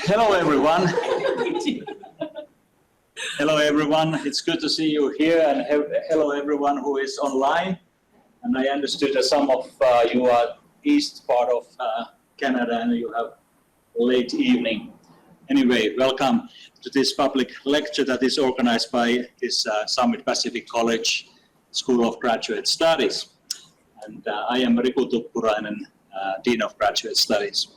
Hello everyone. Hello everyone. It's good to see you here, and hello everyone who is online. And I understood that some of you are east part of Canada and you have late evening. Anyway, welcome to this public lecture that is organized by this Summit Pacific College School of Graduate Studies. And I am Riku Tuppurainen, Dean of Graduate Studies.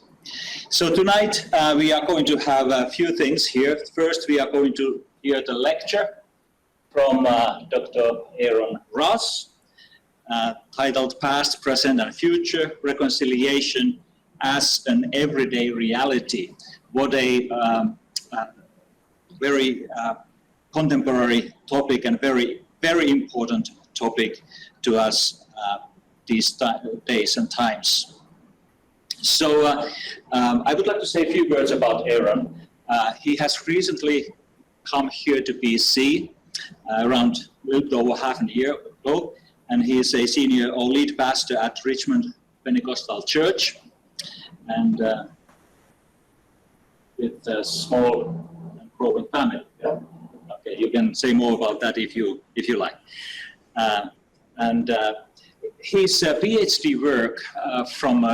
So tonight we are going to have a few things here. First, we are going to hear the lecture from Dr. Aaron Ross, titled Past, Present and Future, Reconciliation as an Everyday Reality. What a very contemporary topic and very important topic to us these days and times. So I would like to say a few words about Aaron. He has recently come here to BC around a little over half a year ago, and he is a senior or lead pastor at Richmond Pentecostal Church, and with a small and growing family. Yeah? Okay, you can say more about that if you like. His PhD work from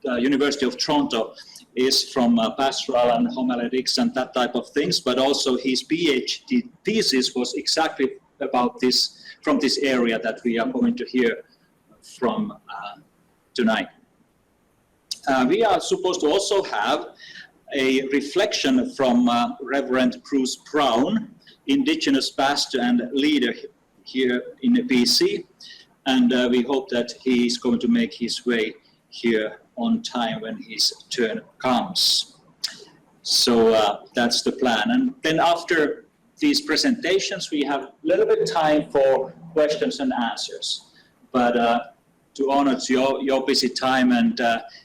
University of Toronto is from pastoral and homiletics and that type of things, but also his PhD thesis was exactly about this, from this area that we are going to hear from tonight. We are supposed to also have a reflection from Reverend Bruce Brown, Indigenous pastor and leader here in BC, and we hope that he is going to make his way here on time when his turn comes. So that's the plan. And then after these presentations, we have a little bit of time for questions and answers. But to honor your busy time and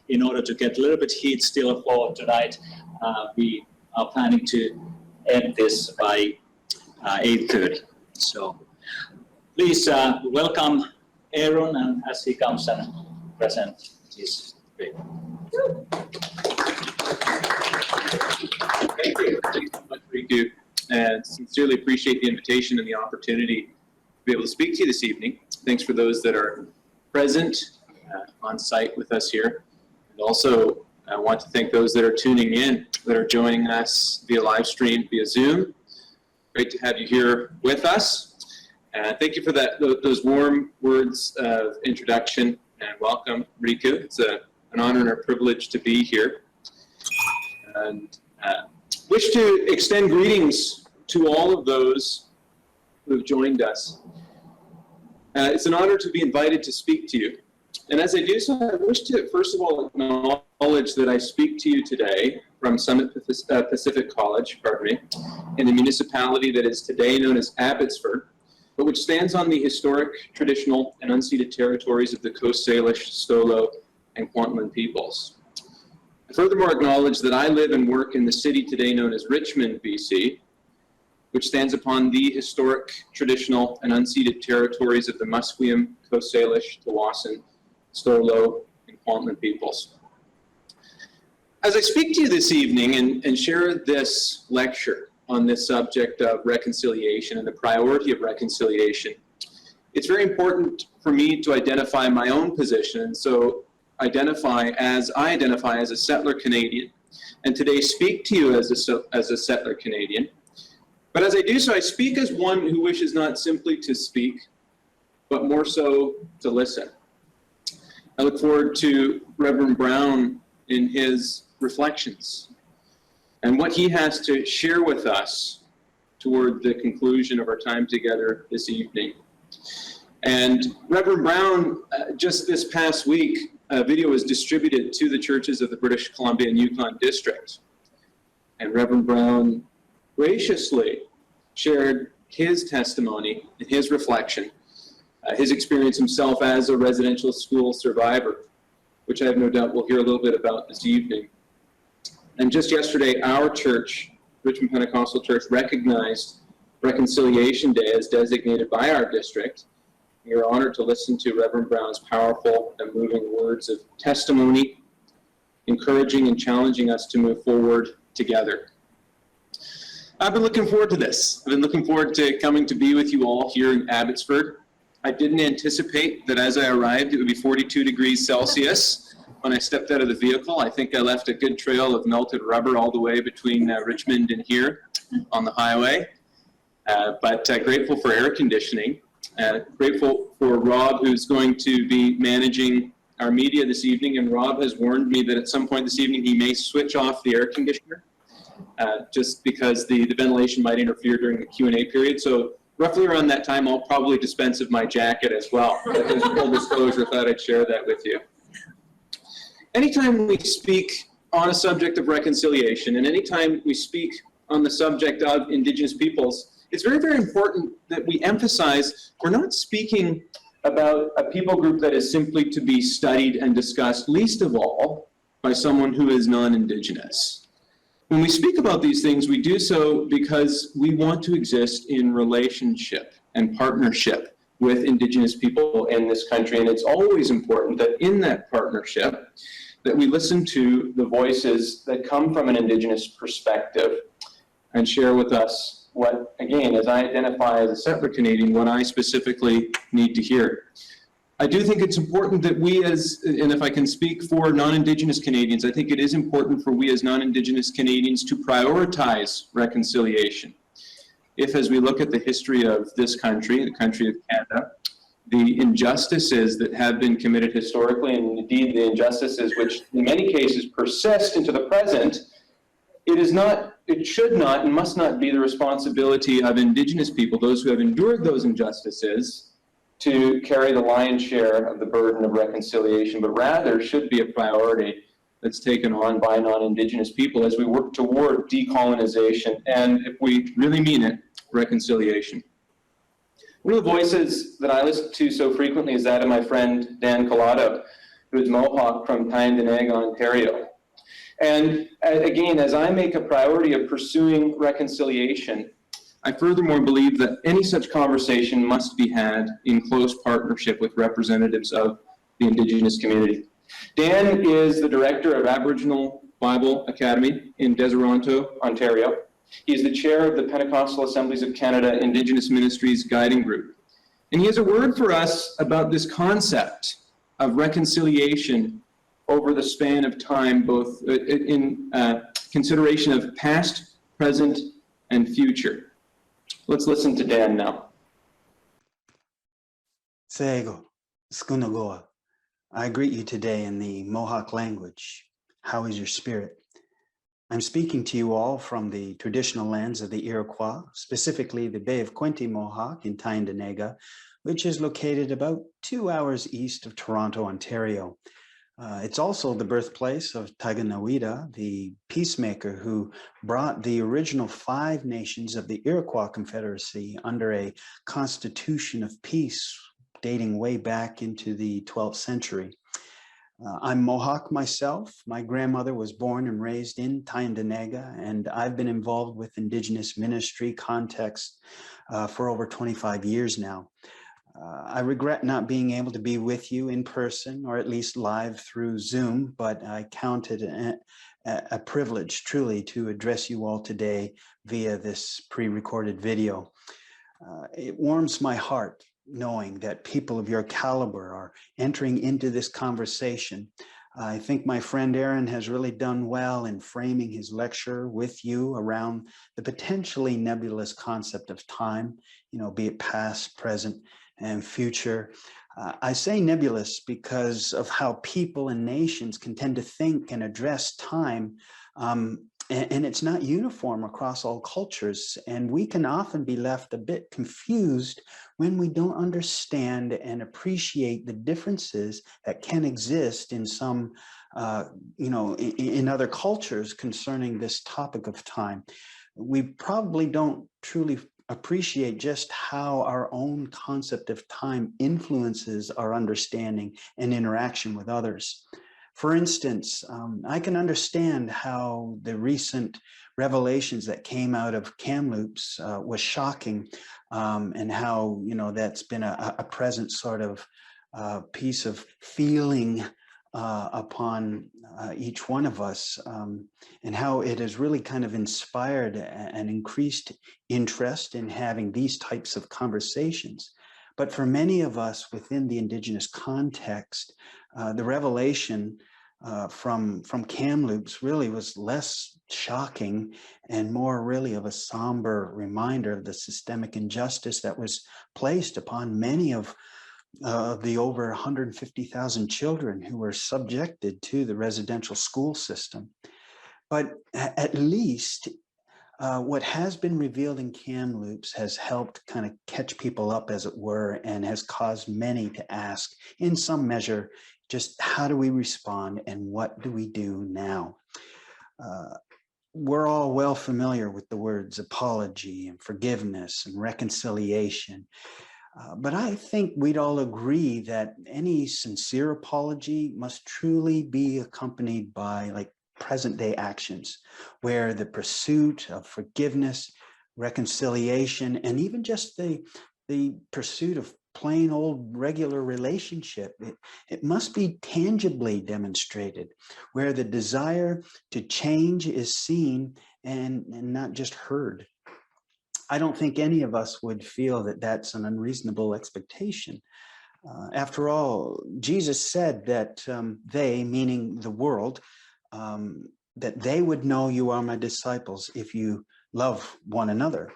in order to get a little bit heat still for tonight, we are planning to end this by 8:30. So please welcome Aaron, and as he comes and present his paper. Thank you. Thanks so much, Riku, and sincerely appreciate the invitation and the opportunity to be able to speak to you this evening. Thanks for those that are present on site with us here. And also, I want to thank those that are tuning in, that are joining us via live stream, via Zoom. Great to have you here with us. Thank you for those warm words of introduction and welcome, Riku. It's an honor and a privilege to be here. And wish to extend greetings to all of those who have joined us. It's an honor to be invited to speak to you. And as I do so, I wish to first of all acknowledge that I speak to you today from Summit Pacific College, in the municipality that is today known as Abbotsford, but which stands on the historic, traditional, and unceded territories of the Coast Salish, Stolo, and Kwantlen peoples. I furthermore acknowledge that I live and work in the city today known as Richmond, BC, which stands upon the historic, traditional, and unceded territories of the Musqueam, Coast Salish, Tsawwassen, Stolo, and Kwantlen peoples. As I speak to you this evening and share this lecture on this subject of reconciliation and the priority of reconciliation, it's very important for me to identify my own position, and so I identify as a settler Canadian, and today speak to you as a settler Canadian. But as I do so, I speak as one who wishes not simply to speak, but more so to listen. I look forward to Reverend Brown in his reflections and what he has to share with us toward the conclusion of our time together this evening. And Reverend Brown, just this past week, a video was distributed to the churches of the British Columbia and Yukon District. And Reverend Brown graciously shared his testimony and his reflection, his experience himself as a residential school survivor, which I have no doubt we'll hear a little bit about this evening. And just yesterday, our church, Richmond Pentecostal Church, recognized Reconciliation Day as designated by our district. We are honored to listen to Reverend Brown's powerful and moving words of testimony encouraging and challenging us to move forward together. I've been looking forward to this. I've been looking forward to coming to be with you all here in Abbotsford. I didn't anticipate that as I arrived it would be 42 degrees Celsius when I stepped out of the vehicle. I think I left a good trail of melted rubber all the way between Richmond and here on the highway. But grateful for air conditioning. Grateful for Rob, who's going to be managing our media this evening. And Rob has warned me that at some point this evening he may switch off the air conditioner just because the ventilation might interfere during the Q&A period. So roughly around that time, I'll probably dispense of my jacket as well. But in full disclosure, thought I'd share that with you. Anytime we speak on a subject of reconciliation, and anytime we speak on the subject of Indigenous peoples, it's very, very important that we emphasize we're not speaking about a people group that is simply to be studied and discussed, least of all by someone who is non-Indigenous. When we speak about these things, we do so because we want to exist in relationship and partnership with Indigenous people in this country. And it's always important that in that partnership, that we listen to the voices that come from an Indigenous perspective and share with us what, again, as I identify as a settler Canadian, what I specifically need to hear. I do think it's important that we as, and if I can speak for non-Indigenous Canadians, I think it is important for we as non-Indigenous Canadians to prioritize reconciliation. If, as we look at the history of this country, the country of Canada, the injustices that have been committed historically, and indeed the injustices which in many cases persist into the present, it should not and must not be the responsibility of Indigenous people, those who have endured those injustices, to carry the lion's share of the burden of reconciliation, but rather should be a priority that's taken on by non-Indigenous people as we work toward decolonization and, if we really mean it, reconciliation. One of the voices that I listen to so frequently is that of my friend Dan Collado, who is Mohawk from Tyendinaga, Ontario. And again, as I make a priority of pursuing reconciliation, I furthermore believe that any such conversation must be had in close partnership with representatives of the Indigenous community. Dan is the director of Aboriginal Bible Academy in Deseronto, Ontario. He is the chair of the Pentecostal Assemblies of Canada Indigenous Ministries Guiding Group. And he has a word for us about this concept of reconciliation over the span of time, both in consideration of past, present, and future. Let's listen to Dan now. Seego, Skunagoa. I greet you today in the Mohawk language. How is your spirit? I'm speaking to you all from the traditional lands of the Iroquois, specifically the Bay of Quinte Mohawk in Tyendinaga, which is located about 2 hours east of Toronto, Ontario. It's also the birthplace of Taganawida, the peacemaker who brought the original 5 nations of the Iroquois Confederacy under a constitution of peace dating way back into the 12th century. I'm Mohawk myself. My grandmother was born and raised in Tyendinaga, and I've been involved with Indigenous ministry context for over 25 years now. I regret not being able to be with you in person or at least live through Zoom, but I count it a privilege truly to address you all today via this pre-recorded video. It warms my heart knowing that people of your caliber are entering into this conversation. I think my friend Aaron has really done well in framing his lecture with you around the potentially nebulous concept of time, be it past, present, and future. I say nebulous because of how people and nations can tend to think and address time, and it's not uniform across all cultures, and we can often be left a bit confused when we don't understand and appreciate the differences that can exist in some, in other cultures concerning this topic of time. We probably don't truly appreciate just how our own concept of time influences our understanding and interaction with others. For instance, I can understand how the recent revelations that came out of Kamloops was shocking, and how, that's been a present sort of piece of feeling upon each one of us, and how it has really kind of inspired and increased interest in having these types of conversations. But for many of us within the Indigenous context, the revelation from Kamloops really was less shocking and more really of a somber reminder of the systemic injustice that was placed upon many of the over 150,000 children who were subjected to the residential school system. But at least what has been revealed in Kamloops has helped kind of catch people up, as it were, and has caused many to ask, in some measure, just how do we respond and what do we do now? We're all well familiar with the words apology and forgiveness and reconciliation. But I think we'd all agree that any sincere apology must truly be accompanied by like present day actions, where the pursuit of forgiveness, reconciliation, and even just the pursuit of plain old regular relationship, it must be tangibly demonstrated, where the desire to change is seen and not just heard. I don't think any of us would feel that that's an unreasonable expectation. After all, Jesus said that they, meaning the world, that they would know you are my disciples if you love one another.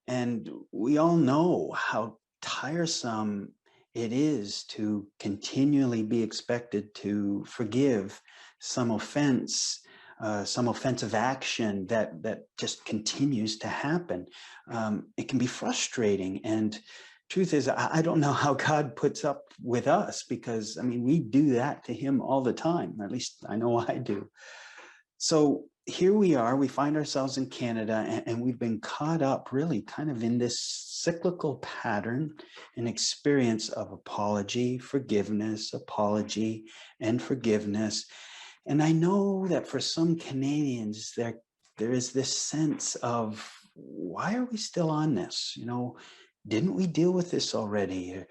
And we all know how tiresome it is to continually be expected to forgive some offense, some offensive action that just continues to happen. It can be frustrating. And truth is, I don't know how God puts up with us, because I mean, we do that to him all the time. At least I know I do. So here we are, we find ourselves in Canada, and we've been caught up really kind of in this cyclical pattern and experience of apology, forgiveness, apology, and forgiveness. And I know that for some Canadians, there is this sense of, why are we still on this? You know, didn't we deal with this already?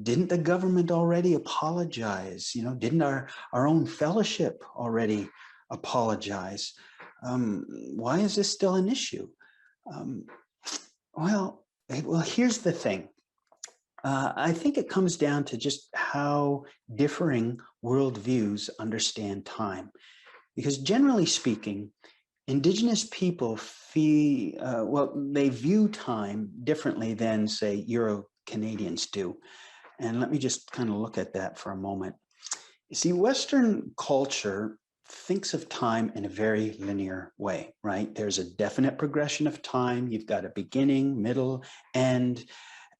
Didn't the government already apologize? You know, didn't our own fellowship already apologize? Why is this still an issue? Well, here's the thing. I think it comes down to just how differing worldviews understand time. Because generally speaking, Indigenous people they view time differently than, say, Euro-Canadians do. And let me just kind of look at that for a moment. You see, Western culture thinks of time in a very linear way, right? There's a definite progression of time. You've got a beginning, middle, end,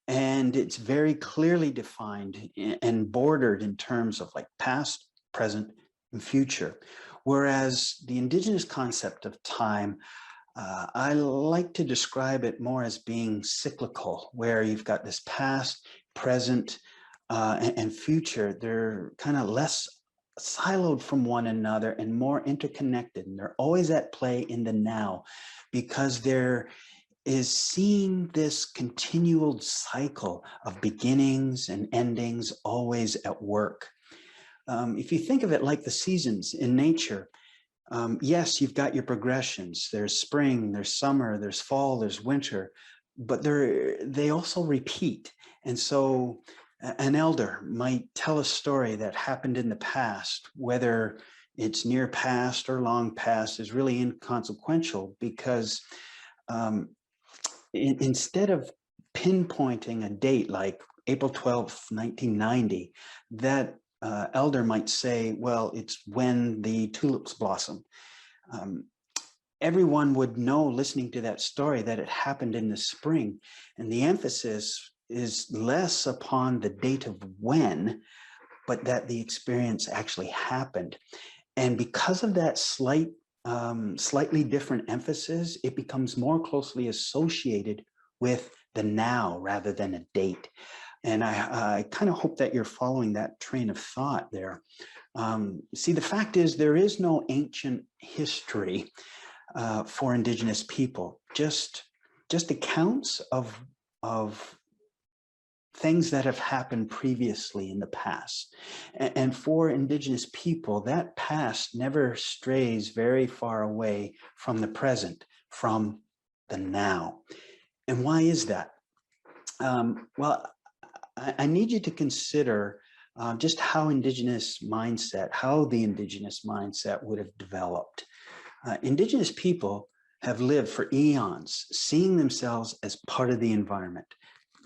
and it's very clearly defined and bordered in terms of like past, present, and future. Whereas the Indigenous concept of time, I like to describe it more as being cyclical, where you've got this past, present, and future. They're kind of less siloed from one another and more interconnected. And they're always at play in the now, because there is seeing this continual cycle of beginnings and endings always at work. If you think of it like the seasons in nature, yes, you've got your progressions. There's spring, there's summer, there's fall, there's winter, but they also repeat. And so an elder might tell a story that happened in the past, whether it's near past or long past is really inconsequential, because instead of pinpointing a date like April 12th, 1990, that elder might say, well, it's when the tulips blossom. Everyone would know, listening to that story, that it happened in the spring. And the emphasis is less upon the date of when, but that the experience actually happened. And because of that slightly different emphasis, it becomes more closely associated with the now rather than a date. And I kind of hope that you're following that train of thought there. See, the fact is, there is no ancient history for Indigenous people, just accounts of things that have happened previously in the past. And for Indigenous people, that past never strays very far away from the present, from the now. And why is that? Well, I need you to consider just how the Indigenous mindset would have developed. Indigenous people have lived for eons, seeing themselves as part of the environment,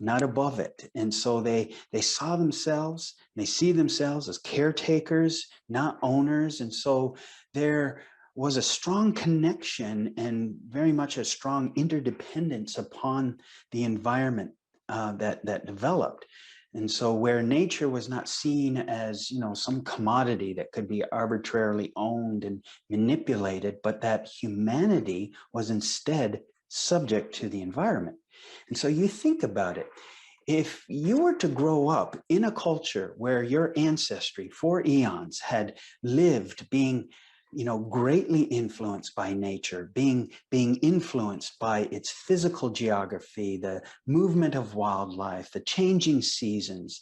not above it. And so they saw themselves, they see themselves as caretakers, not owners. And so there was a strong connection and very much a strong interdependence upon the environment that developed. And so where nature was not seen as, some commodity that could be arbitrarily owned and manipulated, but that humanity was instead subject to the environment. And so you think about it. If you were to grow up in a culture where your ancestry for eons had lived being greatly influenced by nature, being influenced by its physical geography, the movement of wildlife, the changing seasons,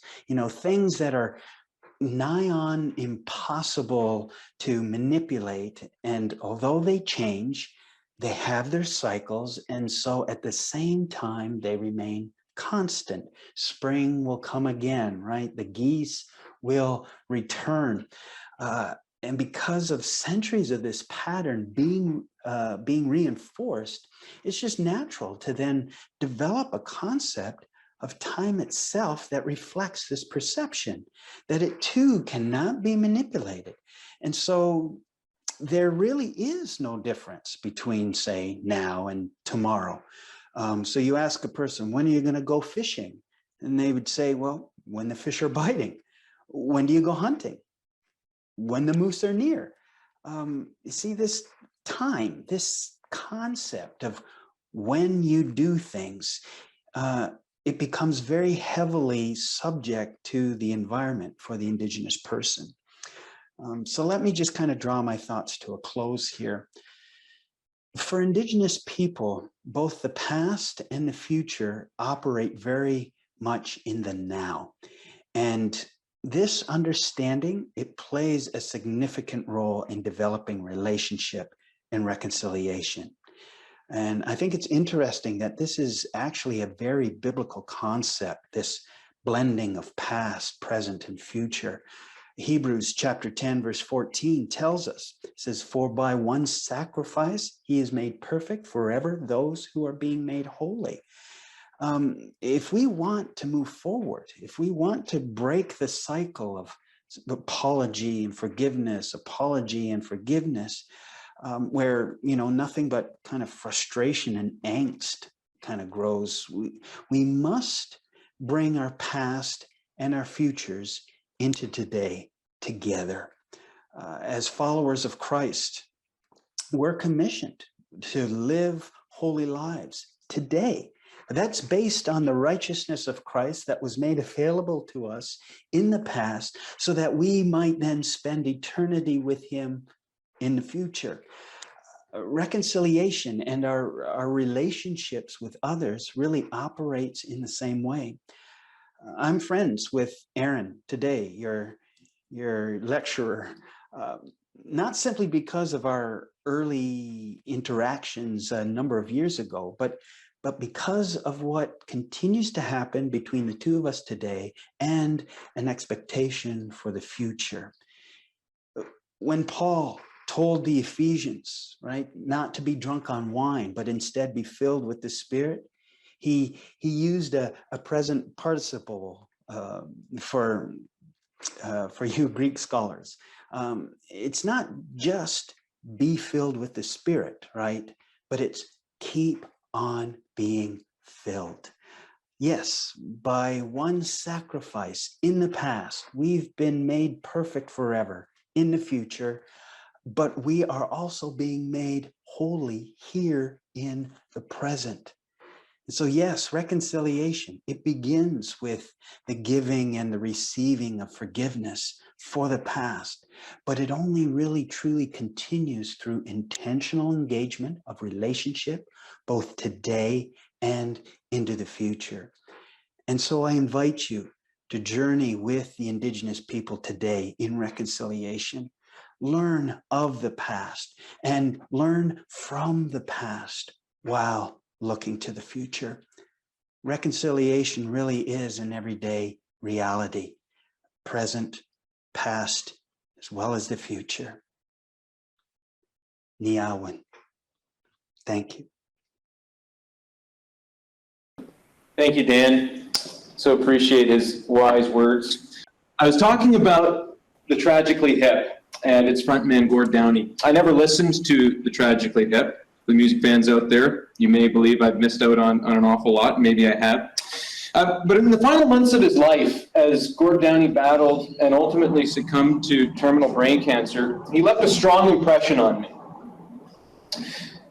things that are nigh on impossible to manipulate. And although they change, they have their cycles. And so at the same time, they remain constant. Spring will come again, right? The geese will return. And because of centuries of this pattern being reinforced, it's just natural to then develop a concept of time itself that reflects this perception, that it too cannot be manipulated. And so there really is no difference between, say, now and tomorrow. So you ask a person, when are you going to go fishing? And they would say, well, when the fish are biting. When do you go hunting? When the moose are near. You see, this time, this concept of when you do things, it becomes very heavily subject to the environment for the Indigenous person. So let me just kind of draw my thoughts to a close here. For Indigenous people, both the past and the future operate very much in the now. And this understanding, it plays a significant role in developing relationship and reconciliation. And I think it's interesting that this is actually a very biblical concept, this blending of past, present, and future. Hebrews chapter 10, verse 14 tells us, it says, "For by one sacrifice he has made perfect forever those who are being made holy." If we want to move forward, if we want to break the cycle of apology and forgiveness, where, nothing but kind of frustration and angst kind of grows, we must bring our past and our futures into today together. As followers of Christ, we're commissioned to live holy lives today. That's based on the righteousness of Christ that was made available to us in the past so that we might then spend eternity with him in the future. Reconciliation and our relationships with others really operates in the same way. I'm friends with Aaron today, your lecturer, not simply because of our early interactions a number of years ago, but because of what continues to happen between the two of us today and an expectation for the future. When Paul told the Ephesians, right, not to be drunk on wine, but instead be filled with the Spirit, he used a present participle for you Greek scholars. It's not just be filled with the Spirit, right, but it's keep on being filled. Yes, by one sacrifice in the past, we've been made perfect forever in the future, but we are also being made holy here in the present. And so yes, reconciliation, it begins with the giving and the receiving of forgiveness for the past, but it only really truly continues through intentional engagement of relationship, both today and into the future. And so I invite you to journey with the Indigenous people today in reconciliation. Learn of the past and learn from the past while looking to the future. Reconciliation really is an everyday reality, present, past, as well as the future. Niawin. Thank you. Thank you, Dan. So appreciate his wise words. I was talking about the Tragically Hip and its frontman, Gord Downie. I never listened to the Tragically Hip. The music fans out there, you may believe I've missed out on an awful lot. Maybe I have. But in the final months of his life, as Gord Downie battled and ultimately succumbed to terminal brain cancer, he left a strong impression on me.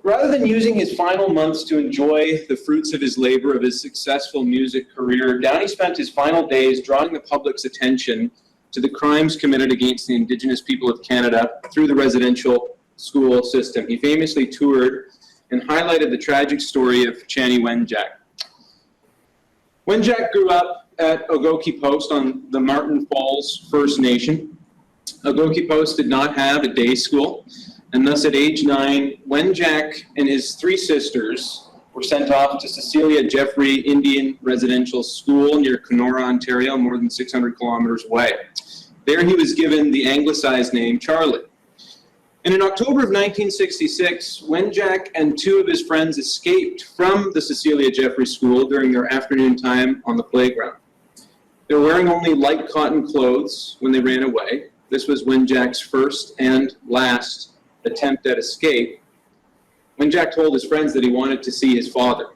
Rather than using his final months to enjoy the fruits of his labor of his successful music career, Downie spent his final days drawing the public's attention to the crimes committed against the Indigenous people of Canada through the residential school system. He famously toured and highlighted the tragic story of Chanie Wenjack. Wenjack grew up at Ogoki Post on the Martin Falls First Nation. Ogoki Post did not have a day school, and thus at age 9, Wenjack and his 3 sisters were sent off to Cecilia Jeffrey Indian Residential School near Kenora, Ontario, more than 600 kilometers away. There he was given the anglicized name Charlie. And in October of 1966, Wenjack and 2 of his friends escaped from the Cecilia Jeffrey School during their afternoon time on the playground. They were wearing only light cotton clothes when they ran away. This was Wenjack's first and last attempt at escape. Wenjack told his friends that he wanted to see his father.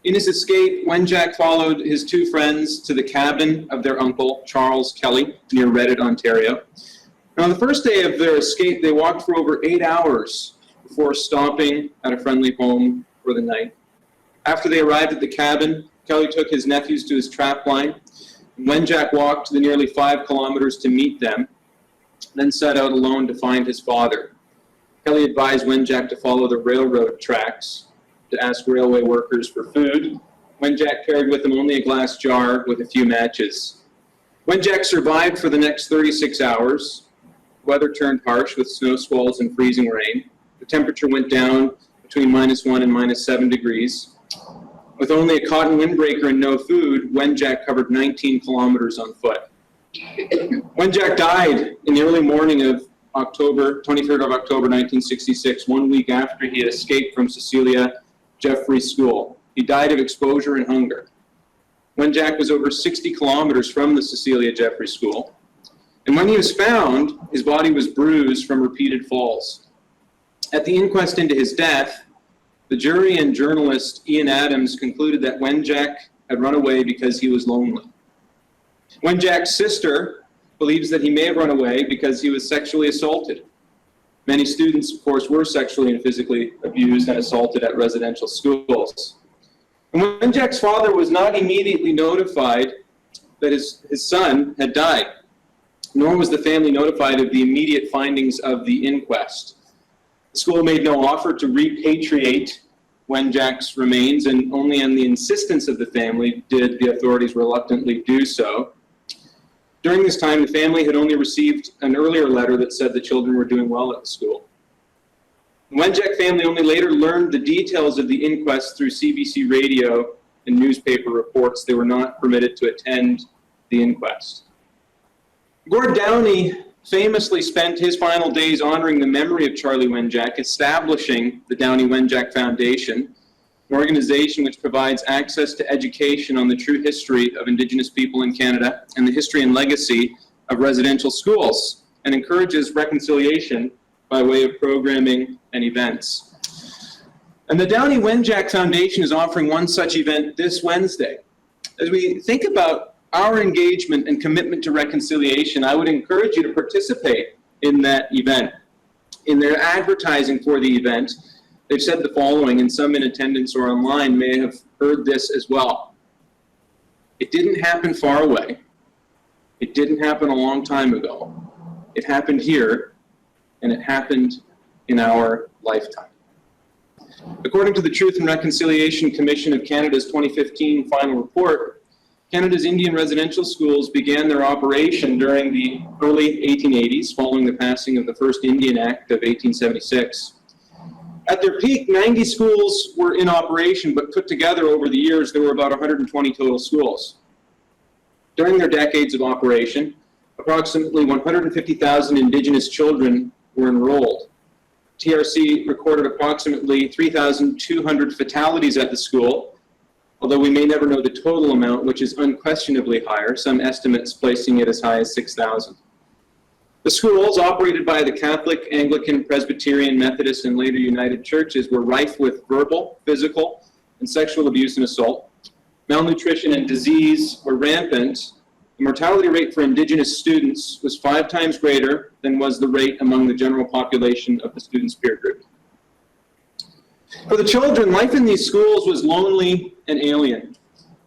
In his escape, Wenjack followed his 2 friends to the cabin of their uncle, Charles Kelly, near Reddit, Ontario. Now, on the first day of their escape, they walked for over 8 hours before stopping at a friendly home for the night. After they arrived at the cabin, Kelly took his nephews to his trap line. Wenjack walked the nearly 5 kilometers to meet them, then set out alone to find his father. Kelly advised Wenjack to follow the railroad tracks to ask railway workers for food. Wenjack carried with him only a glass jar with a few matches. Wenjack survived for the next 36 hours. Weather turned harsh with snow squalls and freezing rain. The temperature went down between -1 and -7 degrees. With only a cotton windbreaker and no food, Wenjack covered 19 kilometers on foot. Wenjack died in the early morning of 23rd of October 1966, 1 week after he had escaped from Cecilia Jeffrey School. He died of exposure and hunger. Wenjack was over 60 kilometers from the Cecilia Jeffrey School. And when he was found, his body was bruised from repeated falls. At the inquest into his death, the jury and journalist Ian Adams concluded that Wenjack had run away because he was lonely. Wenjack's sister believes that he may have run away because he was sexually assaulted. Many students, of course, were sexually and physically abused and assaulted at residential schools. And Wenjack's father was not immediately notified that his son had died, nor was the family notified of the immediate findings of the inquest. The school made no offer to repatriate Wenjack's remains, and only on the insistence of the family did the authorities reluctantly do so. During this time, the family had only received an earlier letter that said the children were doing well at the school. The Wenjack family only later learned the details of the inquest through CBC radio and newspaper reports. They were not permitted to attend the inquest. Gord Downie famously spent his final days honoring the memory of Charlie Wenjack, establishing the Downie Wenjack Foundation, an organization which provides access to education on the true history of Indigenous people in Canada and the history and legacy of residential schools, and encourages reconciliation by way of programming and events. And the Downie Wenjack Foundation is offering one such event this Wednesday. As we think about our engagement and commitment to reconciliation, I would encourage you to participate in that event. In their advertising for the event, they've said the following, and some in attendance or online may have heard this as well. It didn't happen far away. It didn't happen a long time ago. It happened here, and it happened in our lifetime. According to the Truth and Reconciliation Commission of Canada's 2015 final report, Canada's Indian residential schools began their operation during the early 1880s, following the passing of the first Indian Act of 1876. At their peak, 90 schools were in operation, but put together over the years, there were about 120 total schools. During their decades of operation, approximately 150,000 Indigenous children were enrolled. TRC recorded approximately 3,200 fatalities at the school, although we may never know the total amount, which is unquestionably higher, some estimates placing it as high as 6,000. The schools, operated by the Catholic, Anglican, Presbyterian, Methodist, and later United Churches, were rife with verbal, physical, and sexual abuse and assault. Malnutrition and disease were rampant. The mortality rate for Indigenous students was 5 times greater than was the rate among the general population of the students' peer group. For the children, life in these schools was lonely and alien.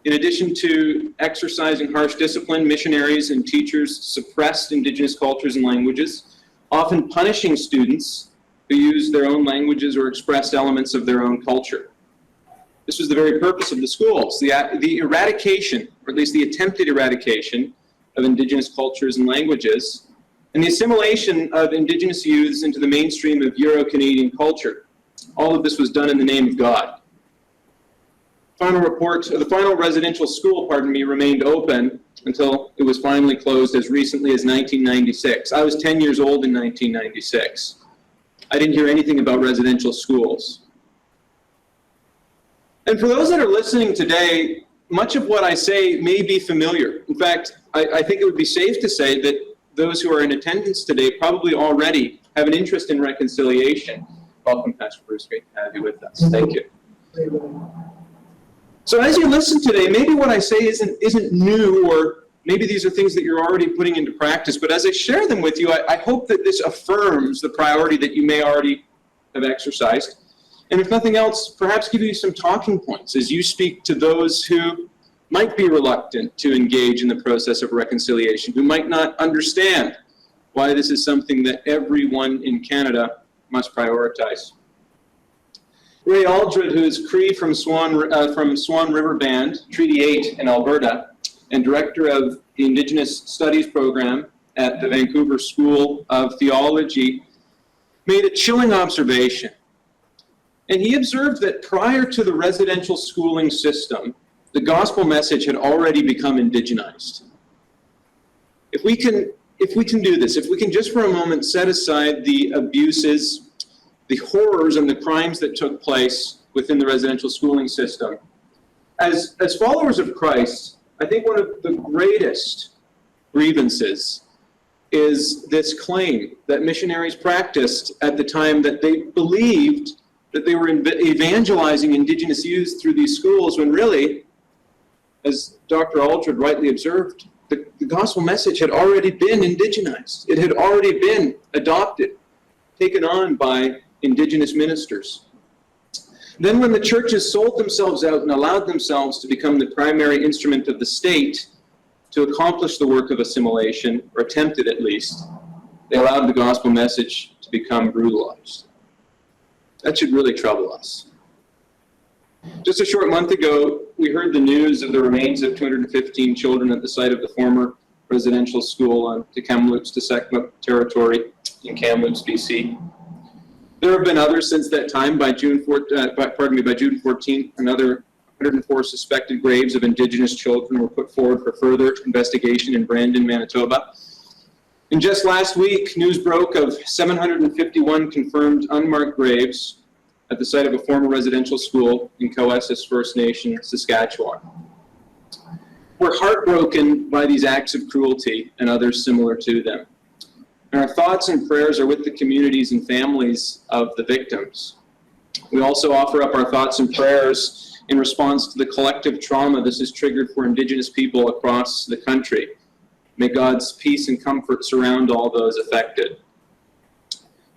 In addition to exercising harsh discipline, missionaries and teachers suppressed Indigenous cultures and languages, often punishing students who used their own languages or expressed elements of their own culture. This was the very purpose of the schools, the eradication, or at least the attempted eradication, of Indigenous cultures and languages, and the assimilation of Indigenous youths into the mainstream of Euro-Canadian culture. All of this was done in the name of God. The final residential school, remained open until it was finally closed as recently as 1996. I was 10 years old in 1996. I didn't hear anything about residential schools. And for those that are listening today, much of what I say may be familiar. In fact, I think it would be safe to say that those who are in attendance today probably already have an interest in reconciliation. Welcome, Pastor Bruce. Great to have you with us. Thank you. So as you listen today, maybe what I say isn't new, or maybe these are things that you're already putting into practice, but as I share them with you, I hope that this affirms the priority that you may already have exercised. And if nothing else, perhaps give you some talking points as you speak to those who might be reluctant to engage in the process of reconciliation, who might not understand why this is something that everyone in Canada must prioritize. Ray Aldred, who is Cree from Swan River Band, Treaty 8 in Alberta, and director of the Indigenous Studies program at the Vancouver School of Theology, made a chilling observation. And he observed that prior to the residential schooling system, the gospel message had already become indigenized. If we can do this, if we can just for a moment set aside the abuses, the horrors and the crimes that took place within the residential schooling system, as followers of Christ, I think one of the greatest grievances is this claim that missionaries practiced at the time, that they believed that they were evangelizing Indigenous youth through these schools, when really, as Dr. Aldred rightly observed, the gospel message had already been indigenized. It had already been adopted, taken on by Indigenous ministers. Then when the churches sold themselves out and allowed themselves to become the primary instrument of the state to accomplish the work of assimilation, or attempted at least, they allowed the gospel message to become brutalized. That should really trouble us. Just a short month ago, we heard the news of the remains of 215 children at the site of the former residential school on Te Kamloops, Te Sekmuk territory in Kamloops, BC. There have been others since that time. By June 14th, another 104 suspected graves of Indigenous children were put forward for further investigation in Brandon, Manitoba. And just last week, news broke of 751 confirmed unmarked graves at the site of a former residential school in Coesis First Nation, Saskatchewan. We're heartbroken by these acts of cruelty and others similar to them. And our thoughts and prayers are with the communities and families of the victims. We also offer up our thoughts and prayers in response to the collective trauma this has triggered for Indigenous people across the country. May God's peace and comfort surround all those affected.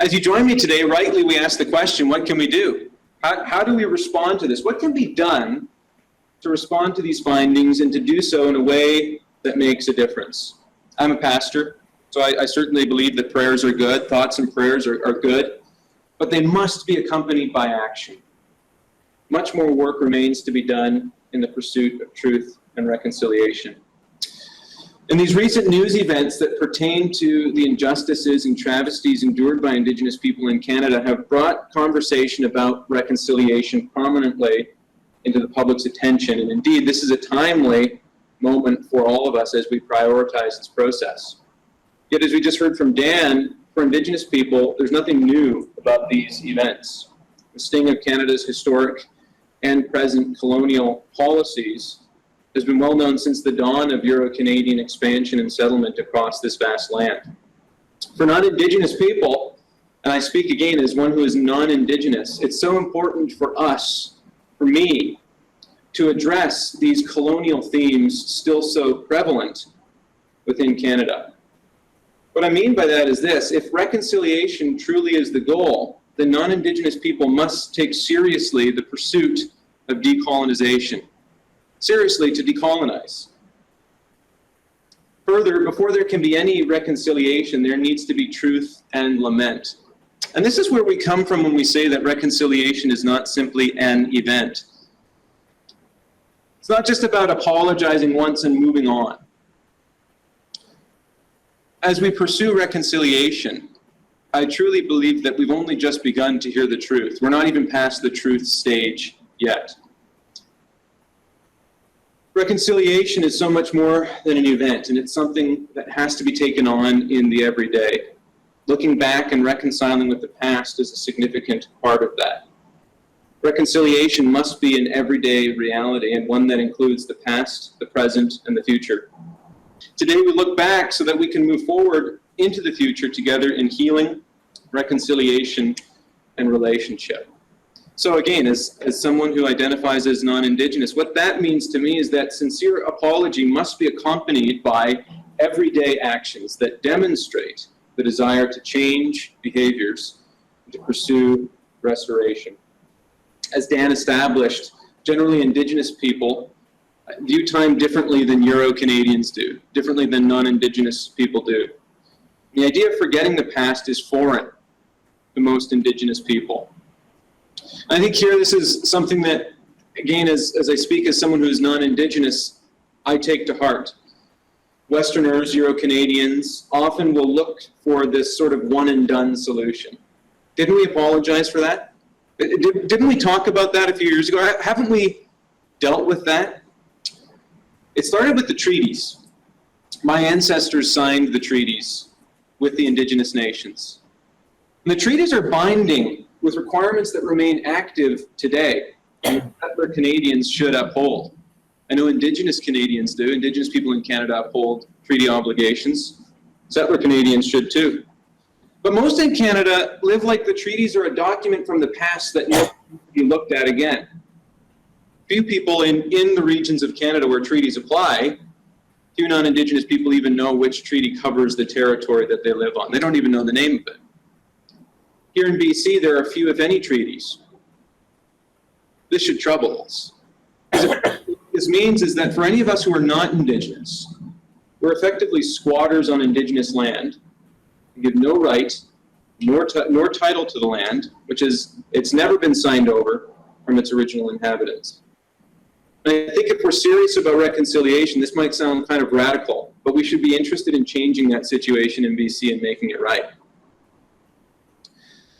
As you join me today, rightly we ask the question, what can we do? How do we respond to this? What can be done to respond to these findings and to do so in a way that makes a difference? I'm a pastor, so I certainly believe that prayers are good, thoughts and prayers are good, but they must be accompanied by action. much more work remains to be done in the pursuit of truth and reconciliation. And these recent news events that pertain to the injustices and travesties endured by Indigenous people in Canada have brought conversation about reconciliation prominently into the public's attention. And indeed, this is a timely moment for all of us as we prioritize this process. Yet, as we just heard from Dan, for Indigenous people, there's nothing new about these events. The sting of Canada's historic and present colonial policies has been well known since the dawn of Euro-Canadian expansion and settlement across this vast land. For non-Indigenous people, and I speak again as one who is non-Indigenous, it's so important for us, for me, to address these colonial themes still so prevalent within Canada. What I mean by that is this: if reconciliation truly is the goal, then non-Indigenous people must take seriously the pursuit of decolonization. Seriously, to decolonize. Further, before there can be any reconciliation, there needs to be truth and lament. And this is where we come from when we say that reconciliation is not simply an event. It's not just about apologizing once and moving on. As we pursue reconciliation, I truly believe that we've only just begun to hear the truth. We're not even past the truth stage yet. Reconciliation is so much more than an event, and it's something that has to be taken on in the everyday. Looking back and reconciling with the past is a significant part of that. Reconciliation must be an everyday reality, and one that includes the past, the present, and the future. Today we look back so that we can move forward into the future together in healing, reconciliation, and relationship. So again, as someone who identifies as non-Indigenous, what that means to me is that sincere apology must be accompanied by everyday actions that demonstrate the desire to change behaviors, to pursue restoration. As Dan established, generally Indigenous people view time differently than Euro-Canadians do, differently than non-Indigenous people do. The idea of forgetting the past is foreign to most Indigenous people. I think here this is something that, again, as I speak as someone who is non-Indigenous, I take to heart. Westerners, Euro-Canadians, often will look for this sort of one-and-done solution. Didn't we apologize for that? Didn't we talk about that a few years ago? Haven't we dealt with that? It started with the treaties. My ancestors signed the treaties with the Indigenous nations. And the treaties are binding with requirements that remain active today, and settler Canadians should uphold. I know Indigenous Canadians do. Indigenous people in Canada uphold treaty obligations. Settler Canadians should too. But most in Canada live like the treaties are a document from the past that needs to be looked at again. Few people in the regions of Canada where treaties apply, few non-Indigenous people even know which treaty covers the territory that they live on. They don't even know the name of it. Here in BC, there are few, if any, treaties. This should trouble us. What this means is that for any of us who are not Indigenous, we're effectively squatters on Indigenous land. We give no right, nor title to the land, which is, it's never been signed over from its original inhabitants. And I think if we're serious about reconciliation, this might sound kind of radical, but we should be interested in changing that situation in BC and making it right.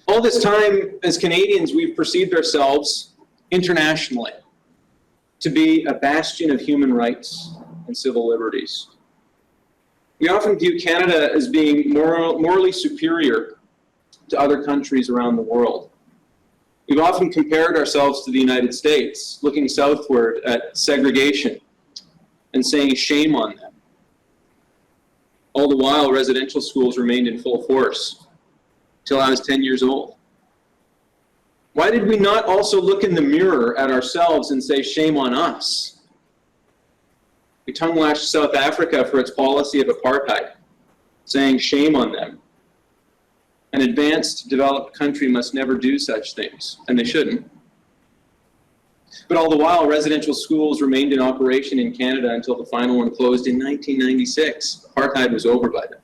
All this time, as Canadians, we've perceived ourselves internationally to be a bastion of human rights and civil liberties. We often view Canada as being morally superior to other countries around the world. We've often compared ourselves to the United States, looking southward at segregation and saying shame on them. All the while, residential schools remained in full force till I was 10 years old. Why did we not also look in the mirror at ourselves and say shame on us? We tongue-lashed South Africa for its policy of apartheid, saying shame on them. An advanced, developed country must never do such things, and they shouldn't. But all the while, residential schools remained in operation in Canada until the final one closed in 1996. Apartheid was over by then.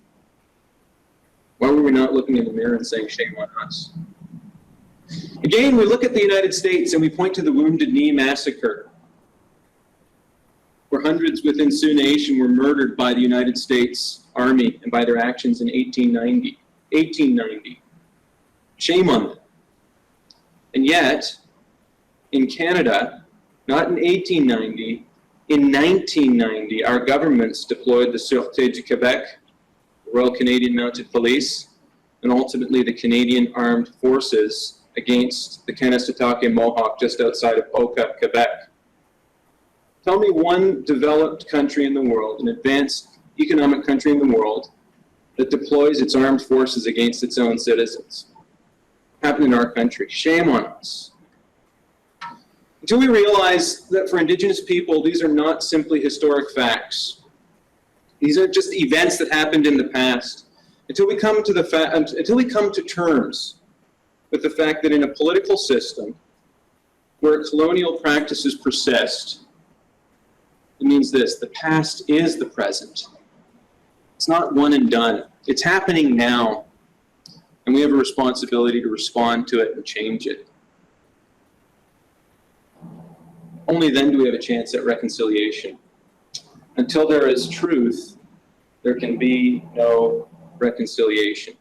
Why were we not looking in the mirror and saying shame on us? Again, we look at the United States and we point to the Wounded Knee Massacre, where hundreds within Sioux Nation were murdered by the United States Army and by their actions in 1890. Shame on them. And yet, in Canada, not in 1890, in 1990, our governments deployed the Sûreté du Québec, the Royal Canadian Mounted Police, and ultimately the Canadian Armed Forces against the Kanesatake Mohawk just outside of Oka, Quebec. Tell me one developed country in the world, an advanced economic country in the world, that deploys its armed forces against its own citizens. Happened in our country. Shame on us. Until we realize that for Indigenous people, these are not simply historic facts. These are just events that happened in the past. Until we come to terms with the fact that in a political system where colonial practices persist, it means this: the past is the present. It's not one and done. It's happening now, and we have a responsibility to respond to it and change it. Only then do we have a chance at reconciliation. Until there is truth, there can be no reconciliation.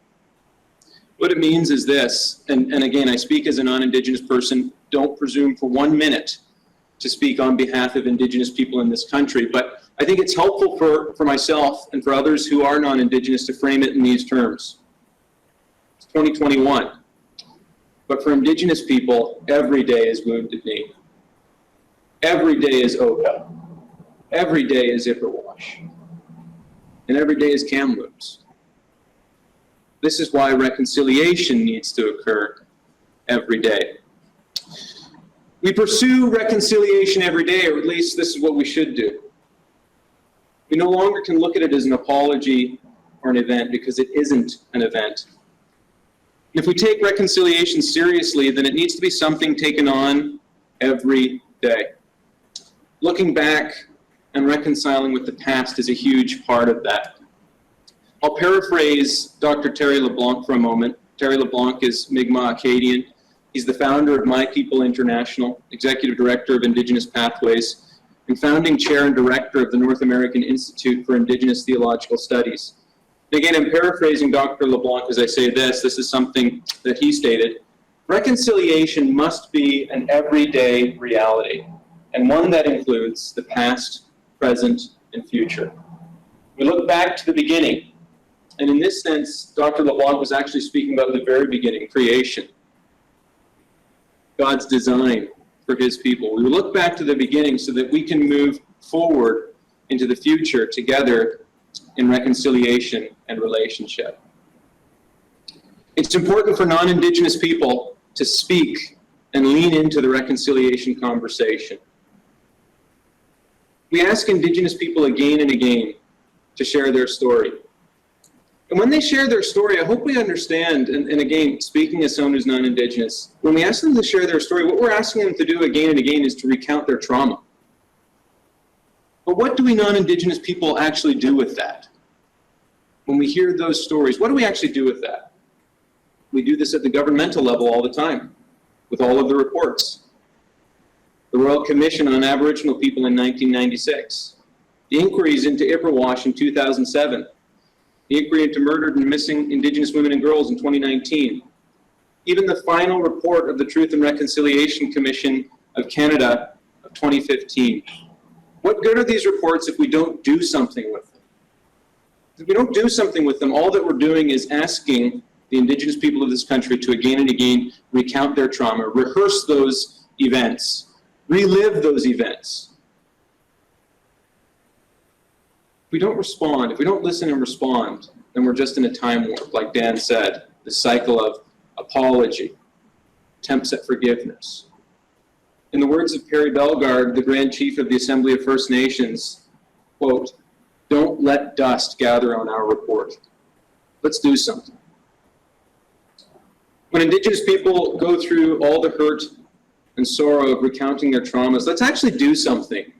What it means is this, and again, I speak as a non-Indigenous person. Don't presume for 1 minute to speak on behalf of Indigenous people in this country, but I think it's helpful for myself and for others who are non-Indigenous to frame it in these terms. It's 2021, but for Indigenous people, every day is Wounded Knee. Every day is Oka. Every day is Ipperwash. And every day is Kamloops. This is why reconciliation needs to occur every day. We pursue reconciliation every day, or at least this is what we should do. We no longer can look at it as an apology or an event, because it isn't an event. If we take reconciliation seriously, then it needs to be something taken on every day. Looking back and reconciling with the past is a huge part of that. I'll paraphrase Dr. Terry LeBlanc for a moment. Terry LeBlanc is Mi'kmaq Acadian. He's the founder of My People International, executive director of Indigenous Pathways, and founding chair and director of the North American Institute for Indigenous Theological Studies. And again, I'm paraphrasing Dr. LeBlanc as I say this. This is something that he stated. Reconciliation must be an everyday reality, and one that includes the past, present, and future. We look back to the beginning, and in this sense, Dr. LeBlanc was actually speaking about the very beginning, creation, God's design for his people. We look back to the beginning so that we can move forward into the future together in reconciliation and relationship. It's important for non-Indigenous people to speak and lean into the reconciliation conversation. We ask Indigenous people again and again to share their story. And when they share their story, I hope we understand, and again, speaking as someone who's non-Indigenous, when we ask them to share their story, what we're asking them to do again and again is to recount their trauma. But what do we non-Indigenous people actually do with that? When we hear those stories, what do we actually do with that? We do this at the governmental level all the time, with all of the reports. The Royal Commission on Aboriginal People in 1996, the inquiries into Ipperwash in 2007, the inquiry into murdered and missing Indigenous women and girls in 2019, even the final report of the Truth and Reconciliation Commission of Canada of 2015. What good are these reports if we don't do something with them? If we don't do something with them, all that we're doing is asking the Indigenous people of this country to again and again recount their trauma, rehearse those events, relive those events. If we don't respond, if we don't listen and respond, then we're just in a time warp, like Dan said, the cycle of apology, attempts at forgiveness. In the words of Perry Bellegarde, the Grand Chief of the Assembly of First Nations, quote, "Don't let dust gather on our report. Let's do something." When Indigenous people go through all the hurt and sorrow of recounting their traumas, let's actually do something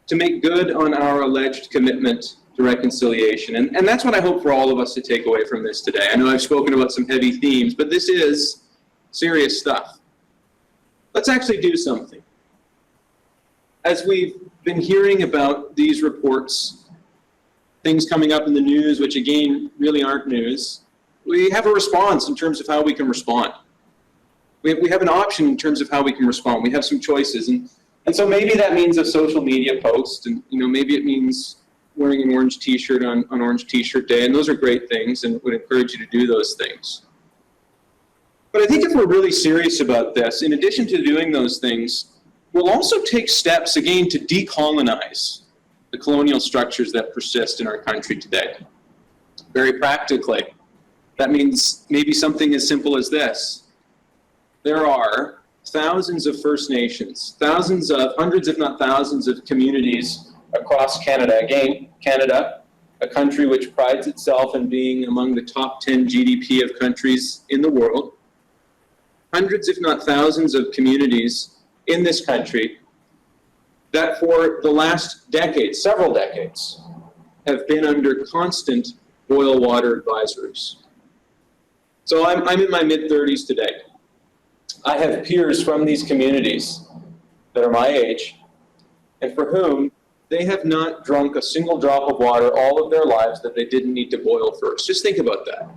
to make good on our alleged commitment to reconciliation. And that's what I hope for all of us to take away from this today. I know I've spoken about some heavy themes, but this is serious stuff. let's actually do something. As we've been hearing about these reports, things coming up in the news, which again really aren't news, we have a response in terms of how we can respond. We have an option in terms of how we can respond. We have some choices. And so maybe that means a social media post, and maybe it means wearing an orange t-shirt on Orange T-shirt Day, and those are great things and would encourage you to do those things. But I think if we're really serious about this, in addition to doing those things, we'll also take steps again to decolonize the colonial structures that persist in our country today. Very practically, that means maybe something as simple as this. There are thousands of First Nations, hundreds if not thousands of communities across Canada. Again, Canada, a country which prides itself in being among the top 10 GDP of countries in the world. Hundreds if not thousands of communities in this country that for the last decades, several decades, have been under constant boil water advisories. So I'm in my mid-30s today. I have peers from these communities that are my age, and for whom they have not drunk a single drop of water all of their lives that they didn't need to boil first. Just think about that.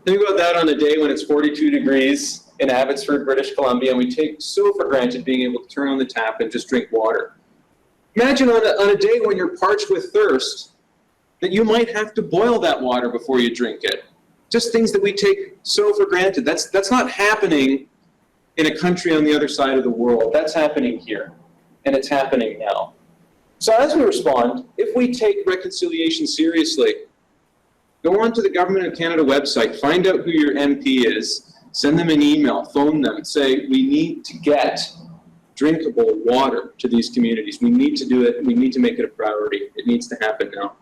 Think about that on a day when it's 42 degrees in Abbotsford, British Columbia, and we take so for granted being able to turn on the tap and just drink water. Imagine on a day when you're parched with thirst, that you might have to boil that water before you drink it. Just things that we take so for granted. That's not happening in a country on the other side of the world. That's happening here, and it's happening now. So as we respond, if we take reconciliation seriously, go onto the Government of Canada website, find out who your MP is, send them an email, phone them, say, we need to get drinkable water to these communities. We need to do it. We need to make it a priority. It needs to happen now.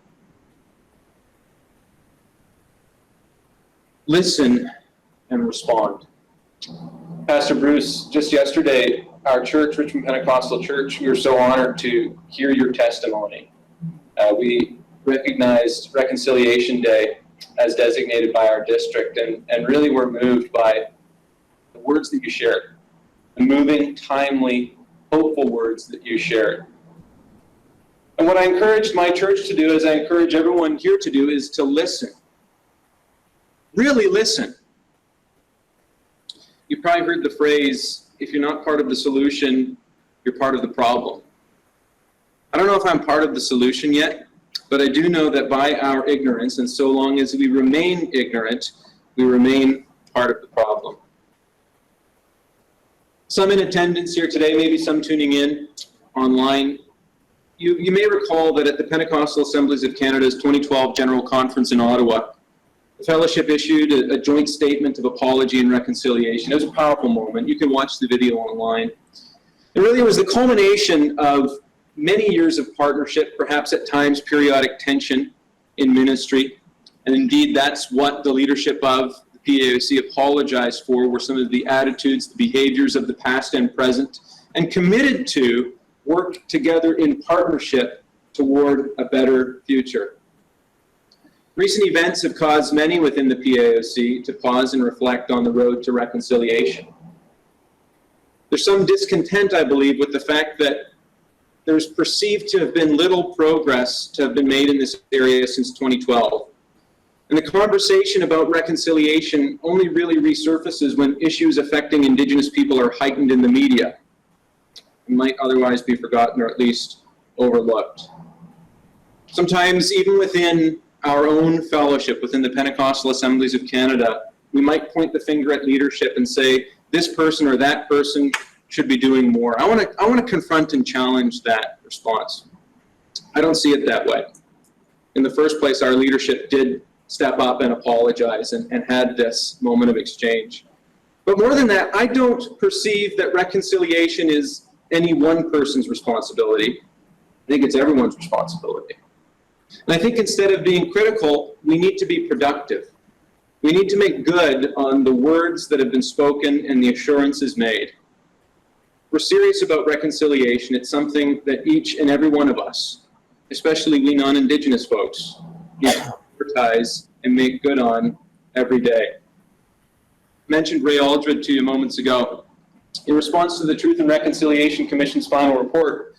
Listen and respond. Pastor Bruce, just yesterday, our church, Richmond Pentecostal Church, we were so honored to hear your testimony. We recognized Reconciliation Day as designated by our district, and really were moved by the words that you shared, the moving, timely, hopeful words that you shared. And what I encouraged my church to do, as I encourage everyone here to do, is to listen. Really listen. You probably heard the phrase, if you're not part of the solution, you're part of the problem. I don't know if I'm part of the solution yet, but I do know that by our ignorance, and so long as we remain ignorant, we remain part of the problem. Some in attendance here today, maybe some tuning in online, you may recall that at the Pentecostal Assemblies of Canada's 2012 General Conference in Ottawa, the fellowship issued a joint statement of apology and reconciliation. It was a powerful moment. You can watch the video online. It really was the culmination of many years of partnership, perhaps at times periodic tension in ministry. And indeed, that's what the leadership of the PAOC apologized for, were some of the attitudes, the behaviors of the past and present, and committed to work together in partnership toward a better future. Recent events have caused many within the PAOC to pause and reflect on the road to reconciliation. There's some discontent, I believe, with the fact that there's perceived to have been little progress to have been made in this area since 2012. And the conversation about reconciliation only really resurfaces when issues affecting Indigenous people are heightened in the media and might otherwise be forgotten or at least overlooked. Sometimes even within our own fellowship, within the Pentecostal Assemblies of Canada, we might point the finger at leadership and say, this person or that person should be doing more. I want to confront and challenge that response. I don't see it that way. In the first place, our leadership did step up and apologize and had this moment of exchange. But more than that, I don't perceive that reconciliation is any one person's responsibility. I think it's everyone's responsibility. And I think instead of being critical, we need to be productive. We need to make good on the words that have been spoken and the assurances made. We're serious about reconciliation. It's something that each and every one of us, especially we non-Indigenous folks, need to advertise and make good on every day. I mentioned Ray Aldred to you moments ago. In response to the Truth and Reconciliation Commission's final report,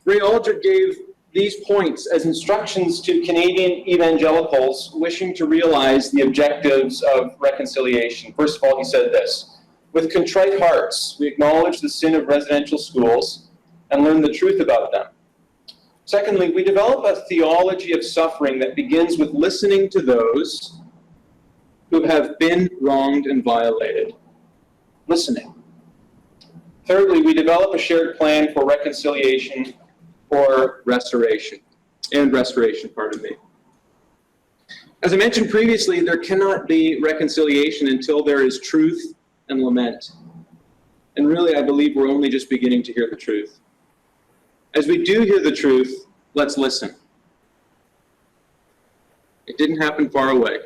Ray Aldred gave these points as instructions to Canadian evangelicals wishing to realize the objectives of reconciliation. First of all, he said this: with contrite hearts, we acknowledge the sin of residential schools and learn the truth about them. Secondly, we develop a theology of suffering that begins with listening to those who have been wronged and violated. Listening. Thirdly, we develop a shared plan for reconciliation or restoration. Pardon me. As I mentioned previously, there cannot be reconciliation until there is truth and lament. And really, I believe we're only just beginning to hear the truth. As we do hear the truth, let's listen. It didn't happen far away.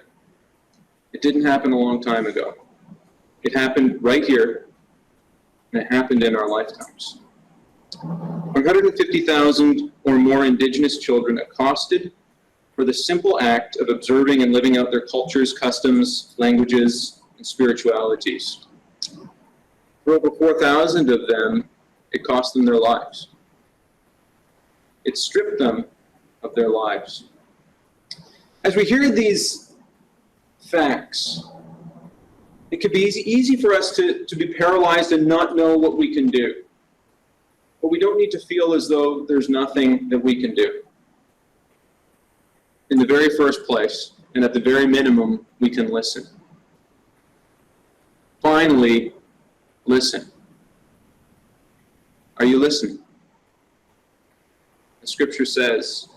It didn't happen a long time ago. It happened right here, and it happened in our lifetimes. 150,000 or more Indigenous children accosted for the simple act of observing and living out their cultures, customs, languages, and spiritualities. For over 4,000 of them, it cost them their lives. It stripped them of their lives. As we hear these facts, it could be easy for us to be paralyzed and not know what we can do. But we don't need to feel as though there's nothing that we can do. In the very first place, and at the very minimum, we can listen. Finally, listen. Are you listening? The scripture says,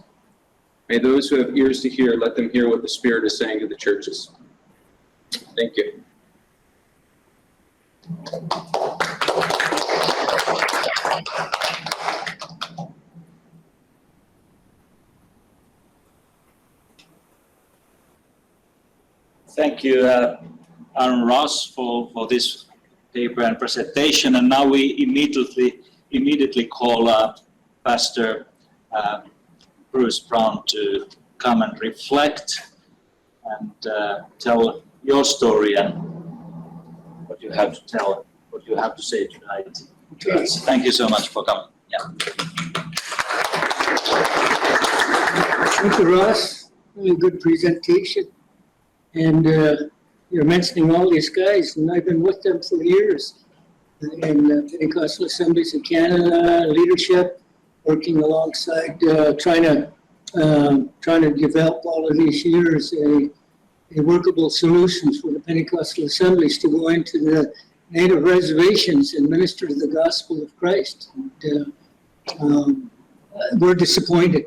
may those who have ears to hear, let them hear what the Spirit is saying to the churches. Thank you. Thank you, Aaron Ross, for this paper and presentation. And now we immediately call Pastor Bruce Brown to come and reflect and tell your story and what you have to tell, what you have to say tonight. Okay. Thank you so much for coming. Yeah. Thank you, Ross. Really good presentation. And you're mentioning all these guys, and I've been with them for years in Pentecostal Assemblies of Canada, leadership, working alongside, trying to develop all of these years a workable solutions for the Pentecostal Assemblies to go into the native reservations and minister to the gospel of Christ. And we're disappointed,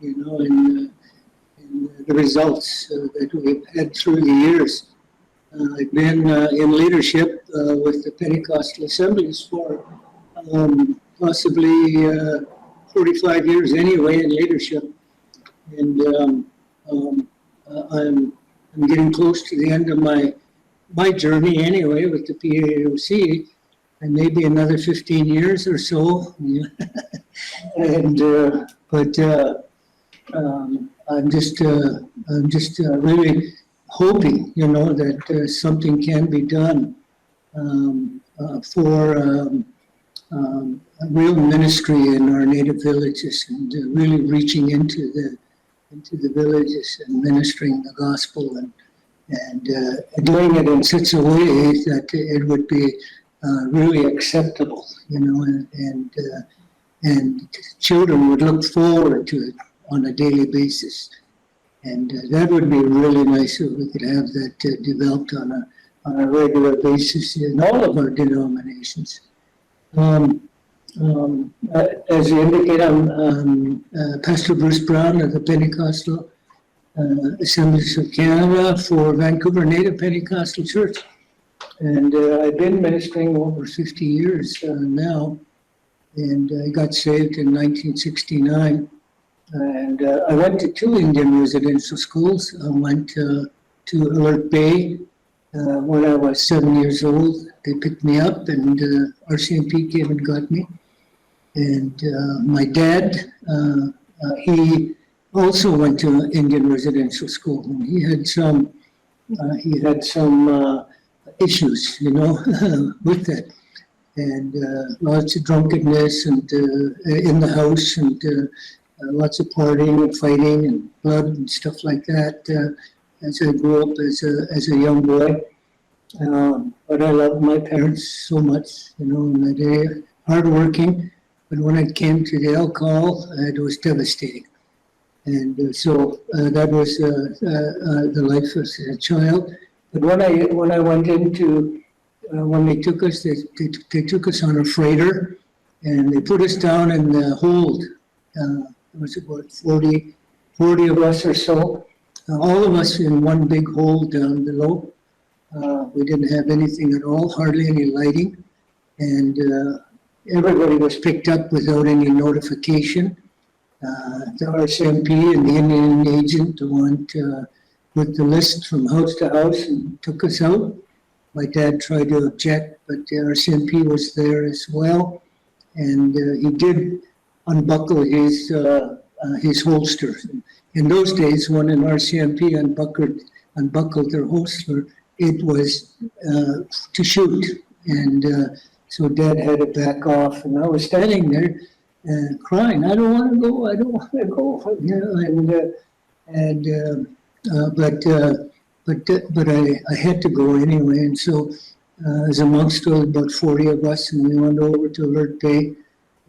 in the results that we've had through the years. I've been in leadership with the Pentecostal Assemblies for possibly 45 years anyway in leadership. And I'm getting close to the end of my journey anyway with the PAOC, and maybe another 15 years or so. And I'm just really hoping, that something can be done for a real ministry in our native villages, and really reaching into the villages and ministering the gospel and doing it in such a way that it would be really acceptable, and children would look forward to it on a daily basis. And that would be really nice if we could have that developed on a regular basis in all of our denominations. As you indicate, I'm Pastor Bruce Brown of the Pentecostal Assemblies of Canada for Vancouver Native Pentecostal Church. And I've been ministering over 50 years now, and I got saved in 1969. And I went to 2 Indian residential schools. I went to Alert Bay when I was 7 years old. They picked me up, and RCMP came and got me. And my dad, he also went to Indian residential school. And he had some issues, with that. and lots of drunkenness and in the house, and lots of partying and fighting and blood and stuff like that as I grew up as a young boy. But I loved my parents so much, you know, and they hardworking. But when it came to the alcohol, it was devastating. And so that was the life as a child. But when I went into, when they took us, they took us on a freighter, and they put us down in the hold. It was about 40 of us or so. All of us in one big hole down below. We didn't have anything at all, hardly any lighting. And everybody was picked up without any notification. The RCMP and the Indian agent went with the list from house to house and took us out. My dad tried to object, but the RCMP was there as well. And he did unbuckle his holster. In those days, when an RCMP unbuckled their holster, it was to shoot. And so Dad had to back off, and I was standing there crying, I don't want to go, I don't want to go. You know, but I had to go anyway. And so as amongst about 40 of us, and we went over to Alert Bay.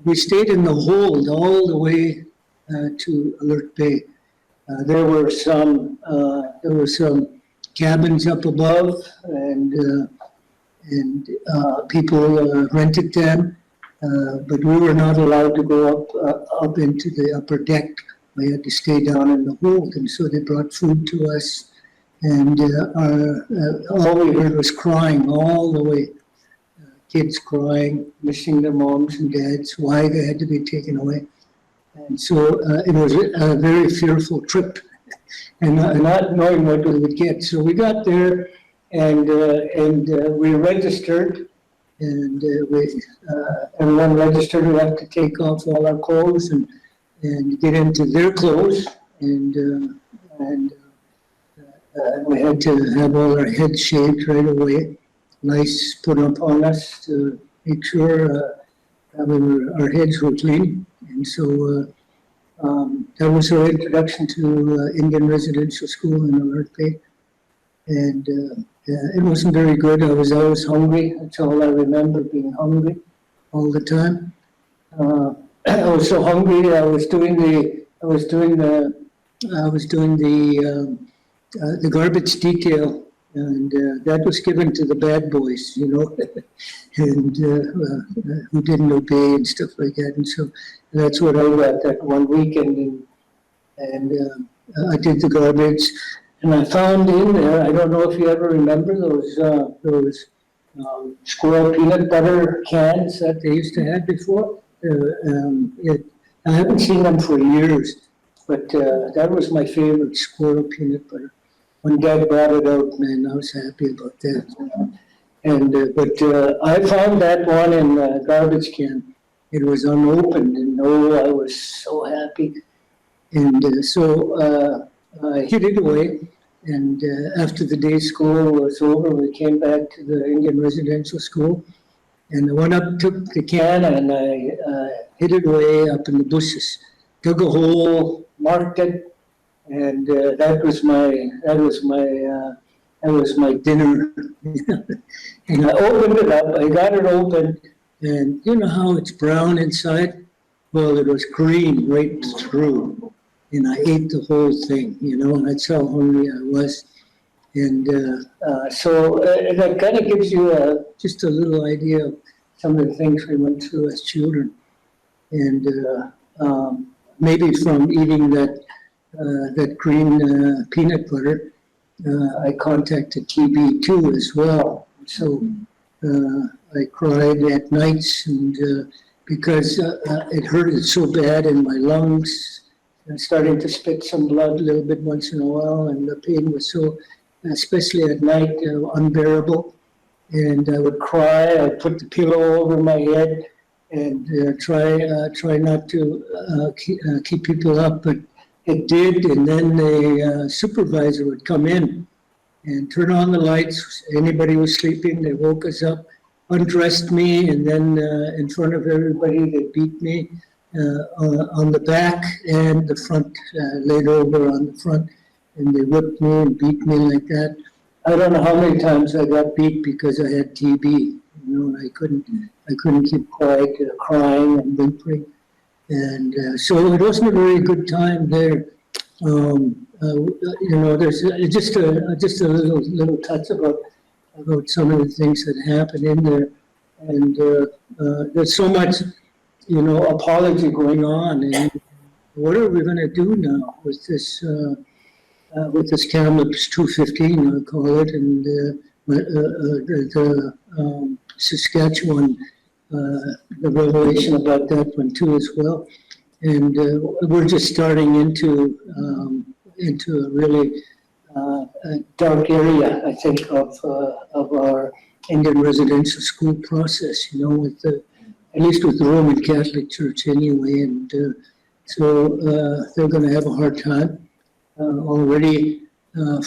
We stayed in the hold all the way to Alert Bay. There were some cabins up above, and people rented them, but we were not allowed to go up into the upper deck. We had to stay down in the hold, and so they brought food to us, and all we heard was crying all the way. Kids crying, missing their moms and dads, why they had to be taken away. And so it was a very fearful trip, and not knowing what we would get. So we got there, and we registered, and everyone registered. We had to take off all our clothes and get into their clothes, and we had to have all our heads shaved right away. Lice put up on us to make sure our heads were clean. And so that was our introduction to Indian Residential School in Alert Bay. And it wasn't very good. I was always hungry. That's all I remember, being hungry all the time. I was so hungry. I was doing the garbage detail, and that was given to the bad boys, you know, and who didn't obey and stuff like that. And so that's what I got that one weekend, and I did the garbage, and I found in there, I don't know if you ever remember those squirrel peanut butter cans that they used to have before. I haven't seen them for years, but that was my favorite, squirrel peanut butter. When Dad brought it out, man, I was happy about that. And but I found that one in the garbage can. It was unopened, and I was so happy. And so I hid it away. And after the day school was over, we came back to the Indian Residential School. And I went up, took the can, and I hid it away up in the bushes. Dug a hole, marked it. And that was my dinner. And I opened it up. I got it open, and you know how it's brown inside? Well, it was green right through, and I ate the whole thing. You know, and that's how hungry I was. And so that kind of gives you just a little idea of some of the things we went through as children, and maybe from eating that green peanut butter, I contacted TB too as well. So I cried at nights, and because it hurted so bad in my lungs, and starting to spit some blood a little bit once in a while, and the pain was so, especially at night, unbearable. And I would cry. I'd put the pillow over my head and try not to keep people up, but it did. And then the supervisor would come in and turn on the lights. Anybody was sleeping, they woke us up. undressed me, and then in front of everybody, they beat me on the back and the front, laid over on the front, and they whipped me and beat me like that. I don't know how many times I got beat because I had TB. You know, I couldn't keep quiet, crying and whimpering, and so it wasn't a very good time there. You know, there's just a little touch about some of the things that happened in there, and there's so much, you know, apology going on, and what are we going to do now with this Kamloops 215, I call it, and the Saskatchewan, the revelation about that one too as well, and we're just starting into a really dark area, I think, of our Indian residential school process, you know, at least with the Roman Catholic Church anyway, and so they're going to have a hard time. Already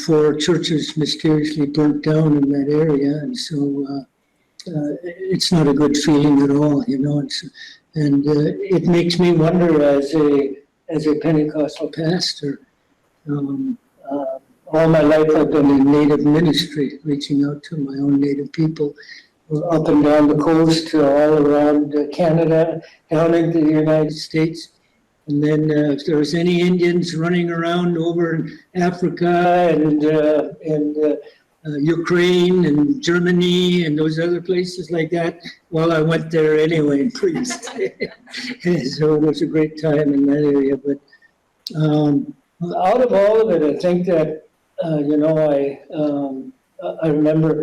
4 churches mysteriously burnt down in that area, and so it's not a good feeling at all, you know. And it makes me wonder, as a Pentecostal pastor, all my life I've been in Native ministry, reaching out to my own Native people, up and down the coast, all around Canada, down into the United States. And then if there was any Indians running around over in Africa and Ukraine and Germany and those other places like that, well, I went there anyway and preached. So it was a great time in that area. But out of all of it, I think that, you know, I remember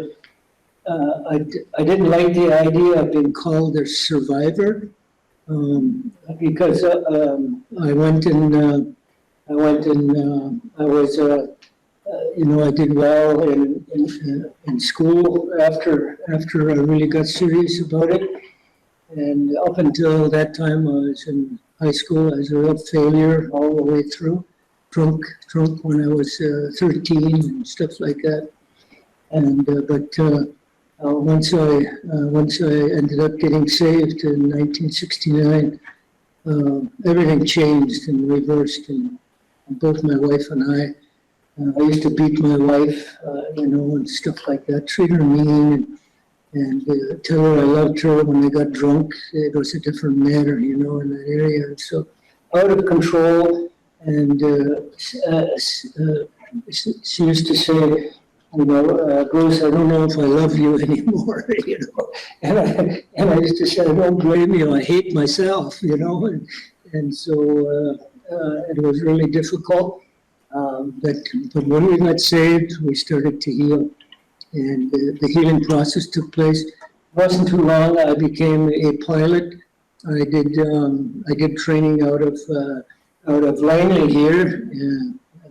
I didn't like the idea of being called a survivor. Because I was, you know, I did well in school after I really got serious about it, and up until that time I was in high school. I was a real failure all the way through, drunk when I was 13 and stuff like that, and once I ended up getting saved in 1969, everything changed and reversed. And both my wife and I used to beat my wife, you know, and stuff like that, treat her mean, and tell her I loved her. When I got drunk, it was a different matter, you know, in that area. And so out of control, and she used to say, you know, Bruce, I don't know if I love you anymore, you know. And I used to say, don't blame you, I hate myself, you know. And so it was really difficult. But when we got saved, we started to heal. And the healing process took place. It wasn't too long, I became a pilot. I did training out of Langley here,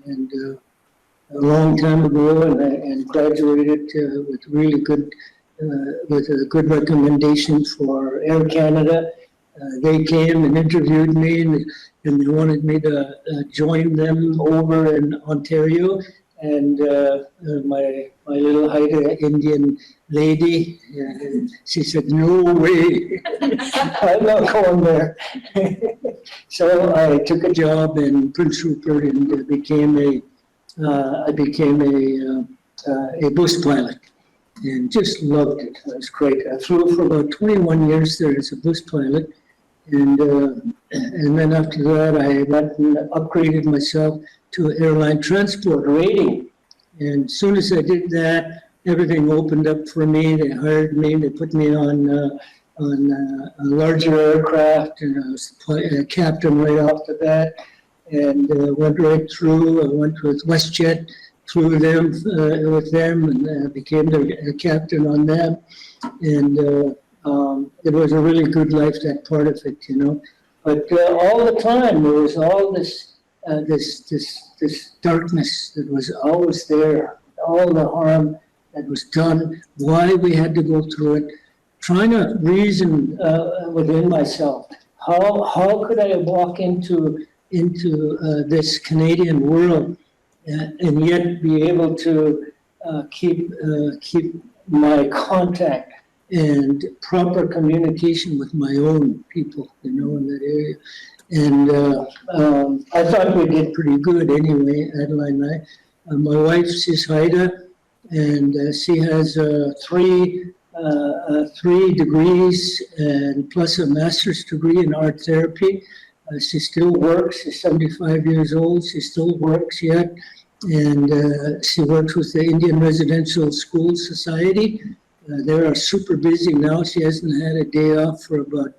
and a long time ago, and graduated with really good, with a good recommendation for Air Canada. They came and interviewed me, and they wanted me to join them over in Ontario. And my little Haida Indian lady, she said, "No way, I'm not going there." So I took a job in Prince Rupert and became a bus pilot, and just loved it. It was great. I flew for about 21 years there as a bus pilot, and then after that I went and upgraded myself to airline transport rating. And as soon as I did that, everything opened up for me. They hired me. They put me on a larger aircraft, and I was a captain right off the bat. And went right through. I went with WestJet through them with them, and became the captain on them. And it was a really good life, that part of it, you know. But all the time there was all this darkness that was always there. All the harm that was done, why we had to go through it. Trying to reason within myself, how could I walk into this Canadian world and yet be able to keep my contact and proper communication with my own people, in that area. And I thought we did pretty good anyway, Adeline and I. My wife is Haida, and she has three degrees and plus a master's degree in art therapy. She still works. She's 75 years old. She still works yet. And she works with the Indian Residential School Society. They are super busy now. She hasn't had a day off for about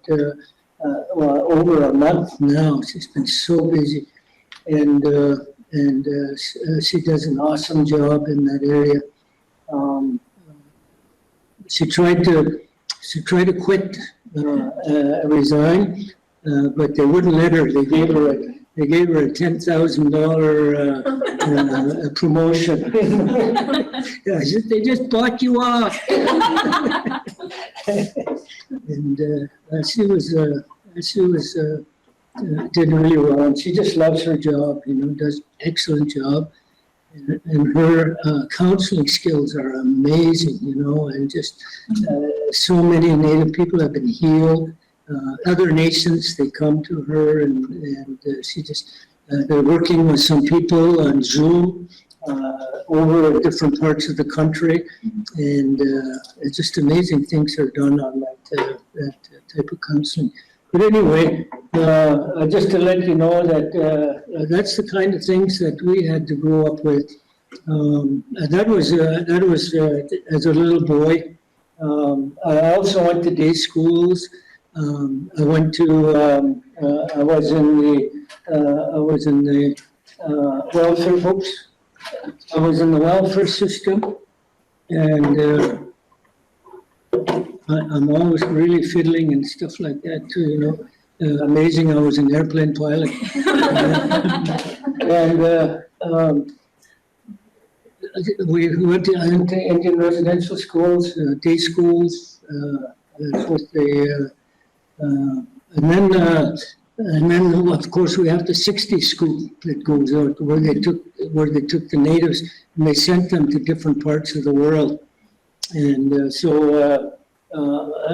over a month now. She's been so busy. And she does an awesome job in that area. She tried to quit, resign, but they wouldn't let her. They gave her a $10,000 promotion. Yeah, they just bought you off. And she did really well. And she just loves her job. Does an excellent job. And her counseling skills are amazing, and just so many Native people have been healed. Other nations, they come to her, and she just, they're working with some people on Zoom over different parts of the country, and it's just amazing things are done on that type of counseling. But anyway, just to let you know that that's the kind of things that we had to grow up with. That was as a little boy. I also went to day schools. I went to. I was in the welfare books. I was in the welfare system, and I'm always really fiddling and stuff like that too. Amazing. I was an airplane pilot, and we went to Indian residential schools, day schools, with the. And then, of course, we have the 60 school that goes out where they took the natives and they sent them to different parts of the world. And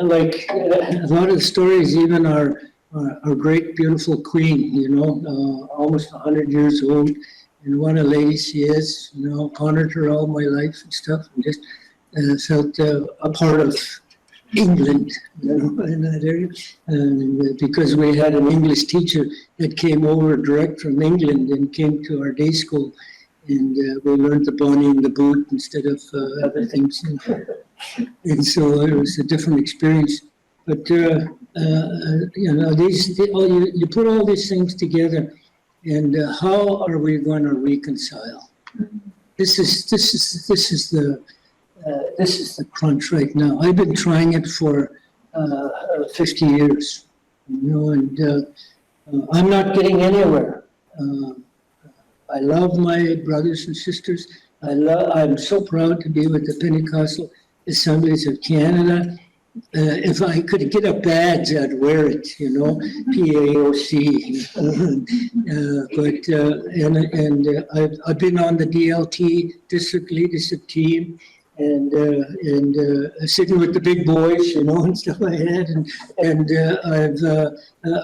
like a lot of the stories, even our great beautiful queen, almost 100 years old, and what a lady she is. Honored her all my life and stuff, and just felt a part of England, in that area, and because we had an English teacher that came over direct from England and came to our day school, and we learned the Bonnie and the Boot instead of other things, and so it was a different experience. But you put all these things together, and how are we going to reconcile? This is the crunch right now. I've been trying it for 50 years, and I'm not getting anywhere. I love my brothers and sisters. I'm so proud to be with the Pentecostal Assemblies of Canada. If I could get a badge, I'd wear it, PAOC. I've been on the DLT, District Leadership Team, and sitting with the big boys, and stuff like that. And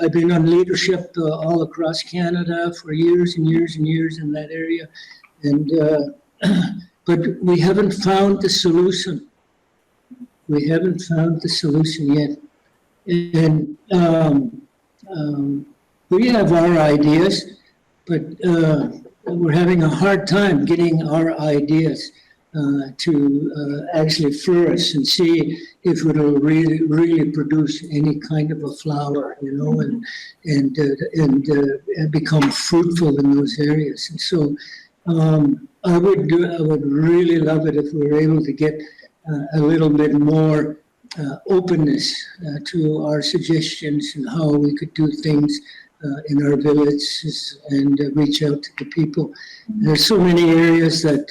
I've been on leadership all across Canada for years and years and years in that area. And but we haven't found the solution. We haven't found the solution yet. And we have our ideas, but we're having a hard time getting our ideas to actually flourish and see if it'll really produce any kind of a flower, and become fruitful in those areas. And so I would really love it if we were able to get a little bit more openness to our suggestions and how we could do things in our villages and reach out to the people. There's so many areas that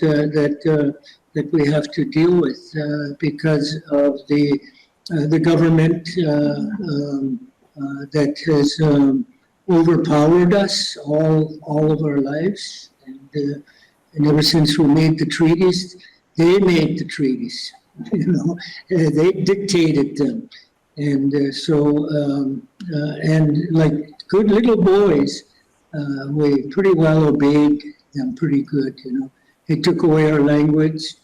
we have to deal with because of the government that has overpowered us all of our lives, and ever since we made the treaties, they made the treaties. you know, they dictated them. And and like good little boys, we pretty well obeyed them pretty good, you know. They took away our language,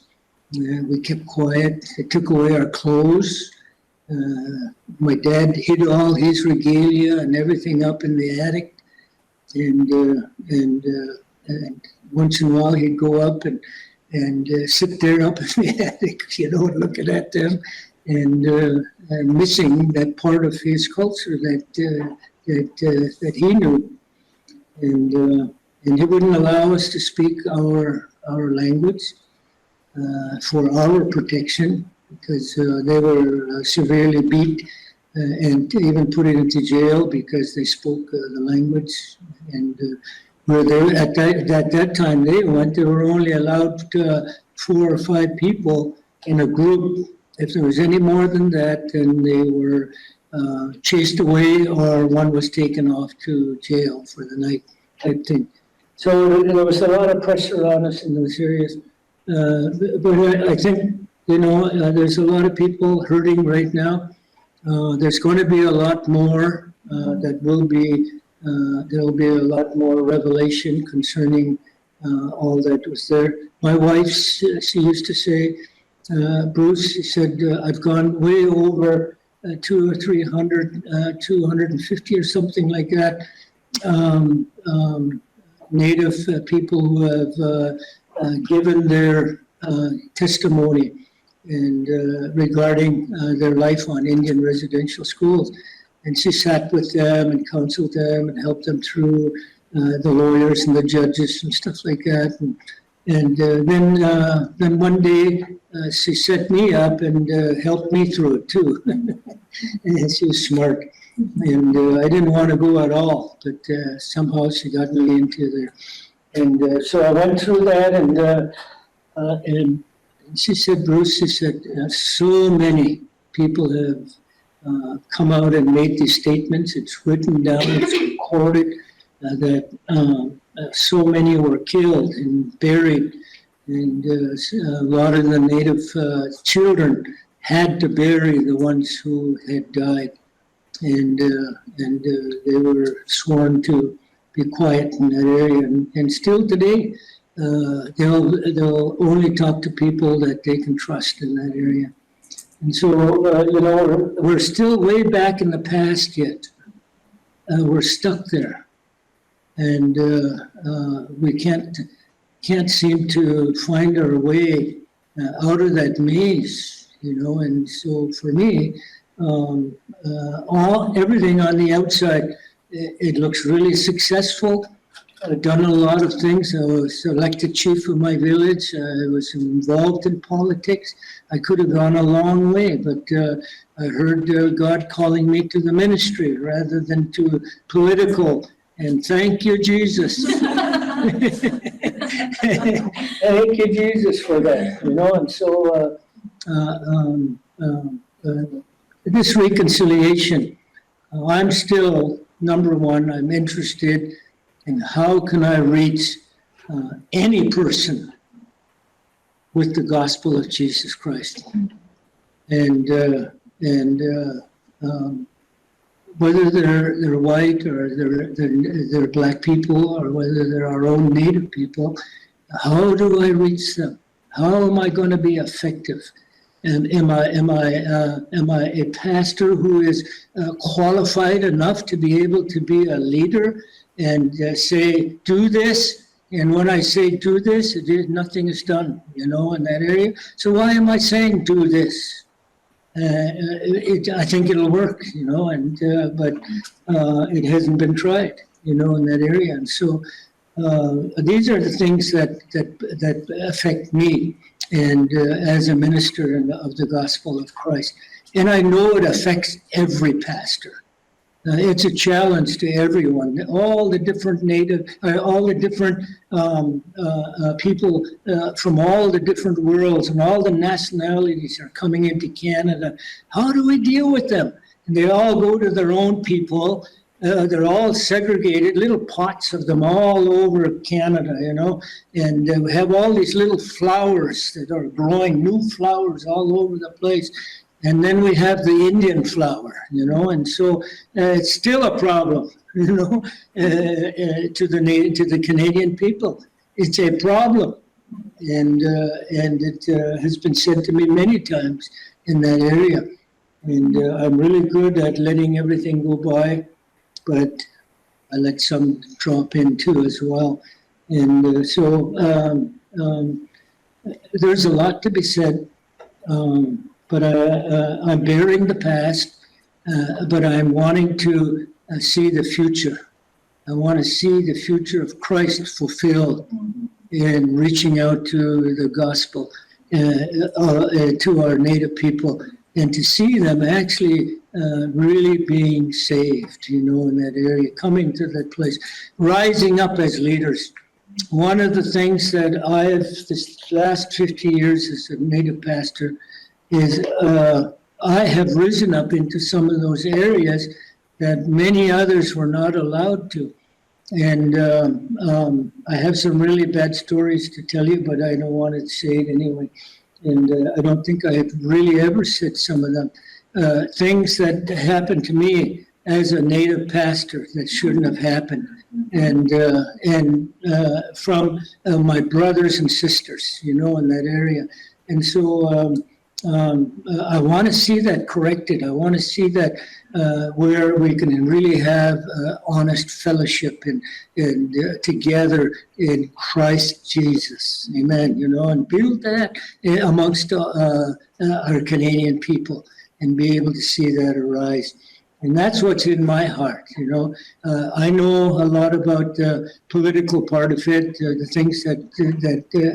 we kept quiet. They took away our clothes. My dad hid all his regalia and everything up in the attic. And once in a while he'd go up and sit there up in the attic, you know, looking at them and missing that part of his culture that he knew. And he wouldn't allow us to speak our language for our protection, because they were severely beat and even put into jail because they spoke the language. And where they at that time they were only allowed 4 or 5 people in a group. If there was any more than that, then they were chased away, or one was taken off to jail for the night type thing. So there was a lot of pressure on us in those areas. But I think, you know, there's a lot of people hurting right now. There's going to be a lot more that will be, there'll be a lot more revelation concerning all that was there. My wife, she used to say, Bruce, she said, I've gone way over 200 or 300, 250 or something like that, Native people who have given their testimony and regarding their life on Indian residential schools. And she sat with them and counseled them and helped them through the lawyers and the judges and stuff like that. And then one day she set me up and helped me through it too. And she was smart. And I didn't want to go at all, but somehow she got me into there. And so I went through that, and she said, Bruce, she said, so many people have come out and made these statements. It's written down, it's recorded, that so many were killed and buried. And a lot of the Native children had to bury the ones who had died. And they were sworn to be quiet in that area. And still today, they'll only talk to people that they can trust in that area. And so, you know, we're still way back in the past yet. We're stuck there. And we can't seem to find our way out of that maze, you know. And so for me, everything on the outside, it looks really successful. I've done a lot of things. I was elected chief of my village. I was involved in politics. I could have gone a long way, but I heard God calling me to the ministry rather than to political. And thank you, Jesus. Thank you, Jesus, for that. You know, and so this reconciliation, I'm still, number one, I'm interested in how can I reach any person with the gospel of Jesus Christ. And whether they're white or they're black people or whether they're our own Native people, how do I reach them? How am I going to be effective? And am I a pastor who is qualified enough to be able to be a leader and say, do this? And when I say do this, nothing is done, you know, in that area. So why am I saying do this? I think it'll work, you know, and but it hasn't been tried, you know, in that area. And so these are the things that affect me, and as a minister of the gospel of Christ. And I know it affects every pastor. It's a challenge to everyone. All the different all the different people from all the different worlds and all the nationalities are coming into Canada. How do we deal with them? And they all go to their own people they're all segregated, little pots of them all over Canada, and we have all these little flowers that are growing, new flowers all over the place. And then we have the Indian flower, and so it's still a problem, to the Canadian people. It's a problem, and it has been said to me many times in that area. And I'm really good at letting everything go by, but I let some drop in too as well. And there's a lot to be said, but I'm bearing the past, but I'm wanting to see the future. I want to see the future of Christ fulfilled in reaching out to the gospel, to our native people, and to see them actually really being saved, in that area, coming to that place, rising up as leaders. One of the things that this last 50 years as a native pastor, is I have risen up into some of those areas that many others were not allowed to. And I have some really bad stories to tell you, but I don't want to say it anyway. And I don't think I have really ever said some of them. Things that happened to me as a native pastor that shouldn't have happened. And from my brothers and sisters, in that area. And so I want to see that corrected. I want to see that where we can really have honest fellowship and together in Christ Jesus. Amen. And build that amongst our Canadian people and be able to see that arise. And that's what's in my heart, I know a lot about the political part of it, the things that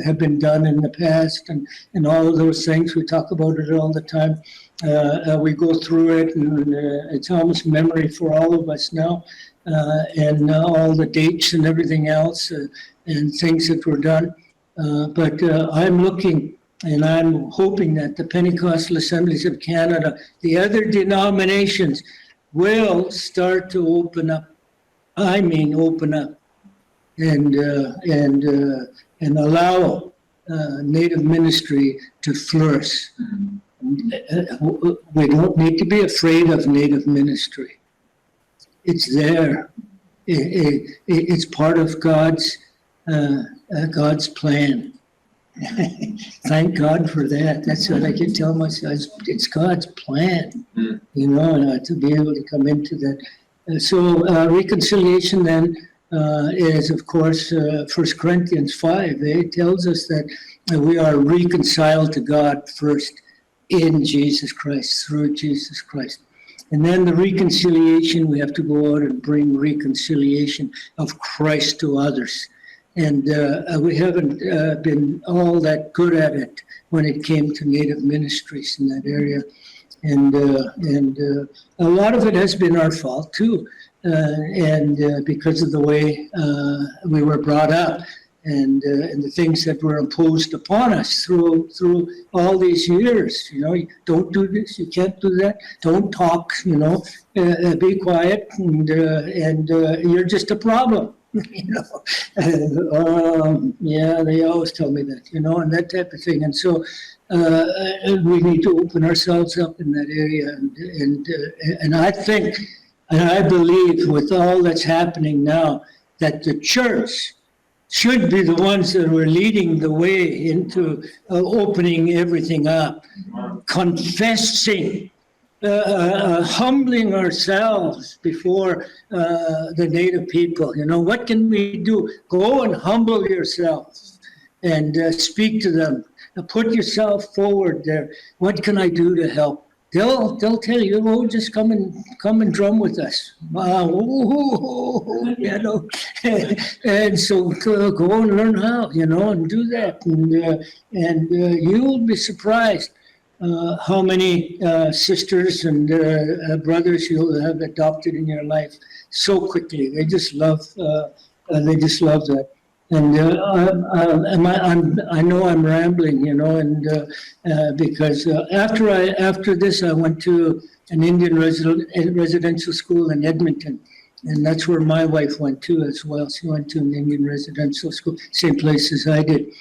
have been done in the past and all of those things. We talk about it all the time. We go through it, and it's almost memory for all of us now, and all the dates and everything else and things that were done. But I'm looking and I'm hoping that the Pentecostal Assemblies of Canada, the other denominations, will start to open up. I mean, open up and allow Native ministry to flourish. We don't need to be afraid of Native ministry. It's there. It's part of God's plan. Thank God for that. That's what I can tell myself. It's God's plan, to be able to come into that. So reconciliation then is, of course, 1 Corinthians 5. It tells us that we are reconciled to God first in Jesus Christ, through Jesus Christ. And then the reconciliation, we have to go out and bring reconciliation of Christ to others. And we haven't been all that good at it when it came to Native ministries in that area. And a lot of it has been our fault too. And because of the way we were brought up and the things that were imposed upon us through all these years, you don't do this, you can't do that, don't talk, be quiet, and you're just a problem. Yeah, they always tell me that, and that type of thing. And so we need to open ourselves up in that area. And I think, and I believe with all that's happening now, that the church should be the ones that are leading the way into opening everything up, confessing, humbling ourselves before the Native people. What can we do? Go and humble yourselves and speak to them. Put yourself forward there. What can I do to help? They'll tell you, just come and drum with us. And so go and learn how, and do that. And you'll be surprised how many sisters and brothers you'll have adopted in your life so quickly. They just love that. And I know I'm rambling, and because after this I went to an Indian residential school in Edmonton, And that's where my wife went to as well. She went to an Indian residential school, same place as I did.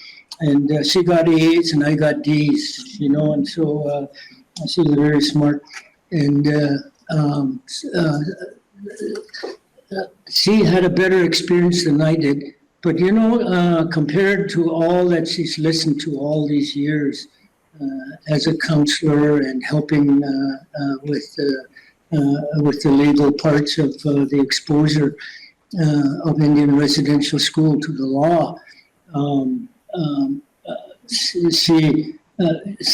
And she got A's and I got D's, you know, and so she was very smart. And she had a better experience than I did. But, you know, compared to all that she's listened to all these years as a counselor and helping with the legal parts of the exposure of Indian residential school to the law,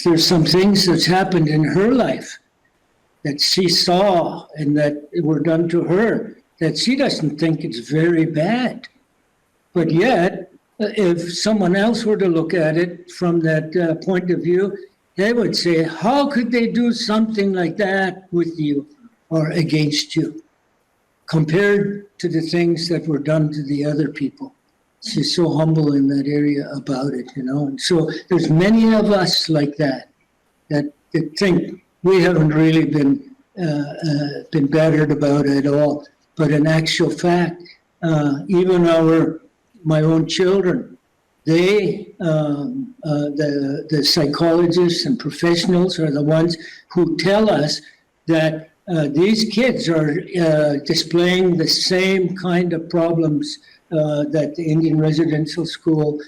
there's some things that's happened in her life that she saw and that were done to her that she doesn't think it's very bad. But yet, if someone else were to look at it from that point of view, they would say, how could they do something like that with you or against you compared to the things that were done to the other people? She's so humble in that area about it, you know. And so there's many of us like that think we haven't really been battered about it at all. But in actual fact, even my own children, they, the psychologists and professionals are the ones who tell us that these kids are displaying the same kind of problems that the Indian residential school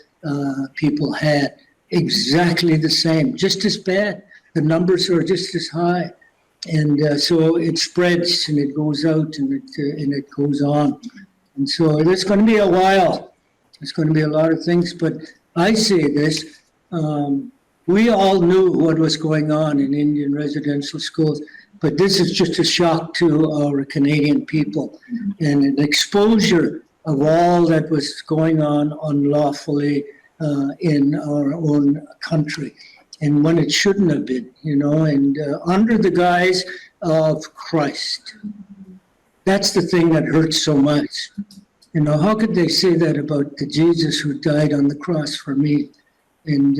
people had. Exactly the same, just as bad. The numbers are just as high. And so it spreads and it goes out and it goes on. And so there's going to be a while. There's going to be a lot of things. But I say this, we all knew what was going on in Indian residential schools. But this is just a shock to our Canadian people and an exposure of all that was going on unlawfully in our own country. And when it shouldn't have been, you know, and under the guise of Christ. That's the thing that hurts so much. You know, how could they say that about the Jesus who died on the cross for me? And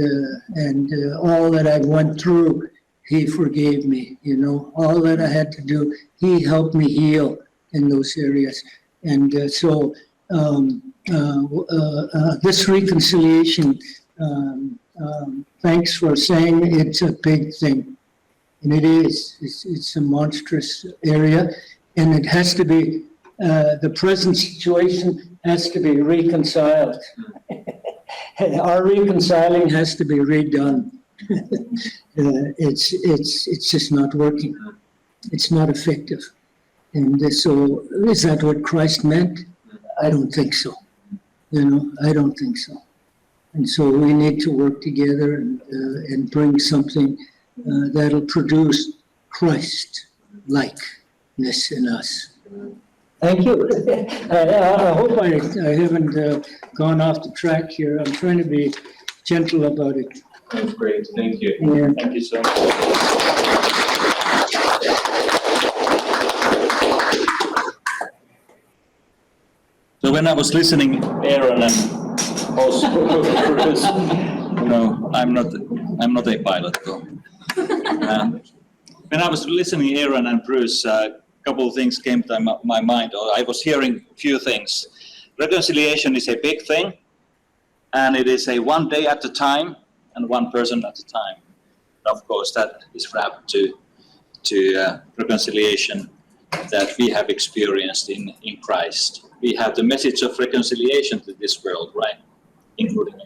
all that I went through, he forgave me, you know. All that I had to do, he helped me heal in those areas. And so this reconciliation, thanks for saying it's a big thing. And it is. It's a monstrous area. And it has to be, the present situation has to be reconciled. Our reconciling has to be redone. It's just not working. It's not effective. And so, is that what Christ meant? I don't think so. You know, I don't think so. And so we need to work together and bring something that'll produce Christ-likeness in us. Thank you. I hope I haven't gone off the track here. I'm trying to be gentle about it. That's great. Thank you. Yeah. Thank you so much. So when I was listening, Aaron, and also, Bruce, you know, I'm not a pilot though. When I was listening, Aaron and Bruce, a couple of things came to my mind. Or I was hearing a few things. Reconciliation is a big thing, and it is a one day at a time and one person at a time. Of course, that is wrapped to reconciliation that we have experienced in Christ. We have the message of reconciliation to this world, right? Including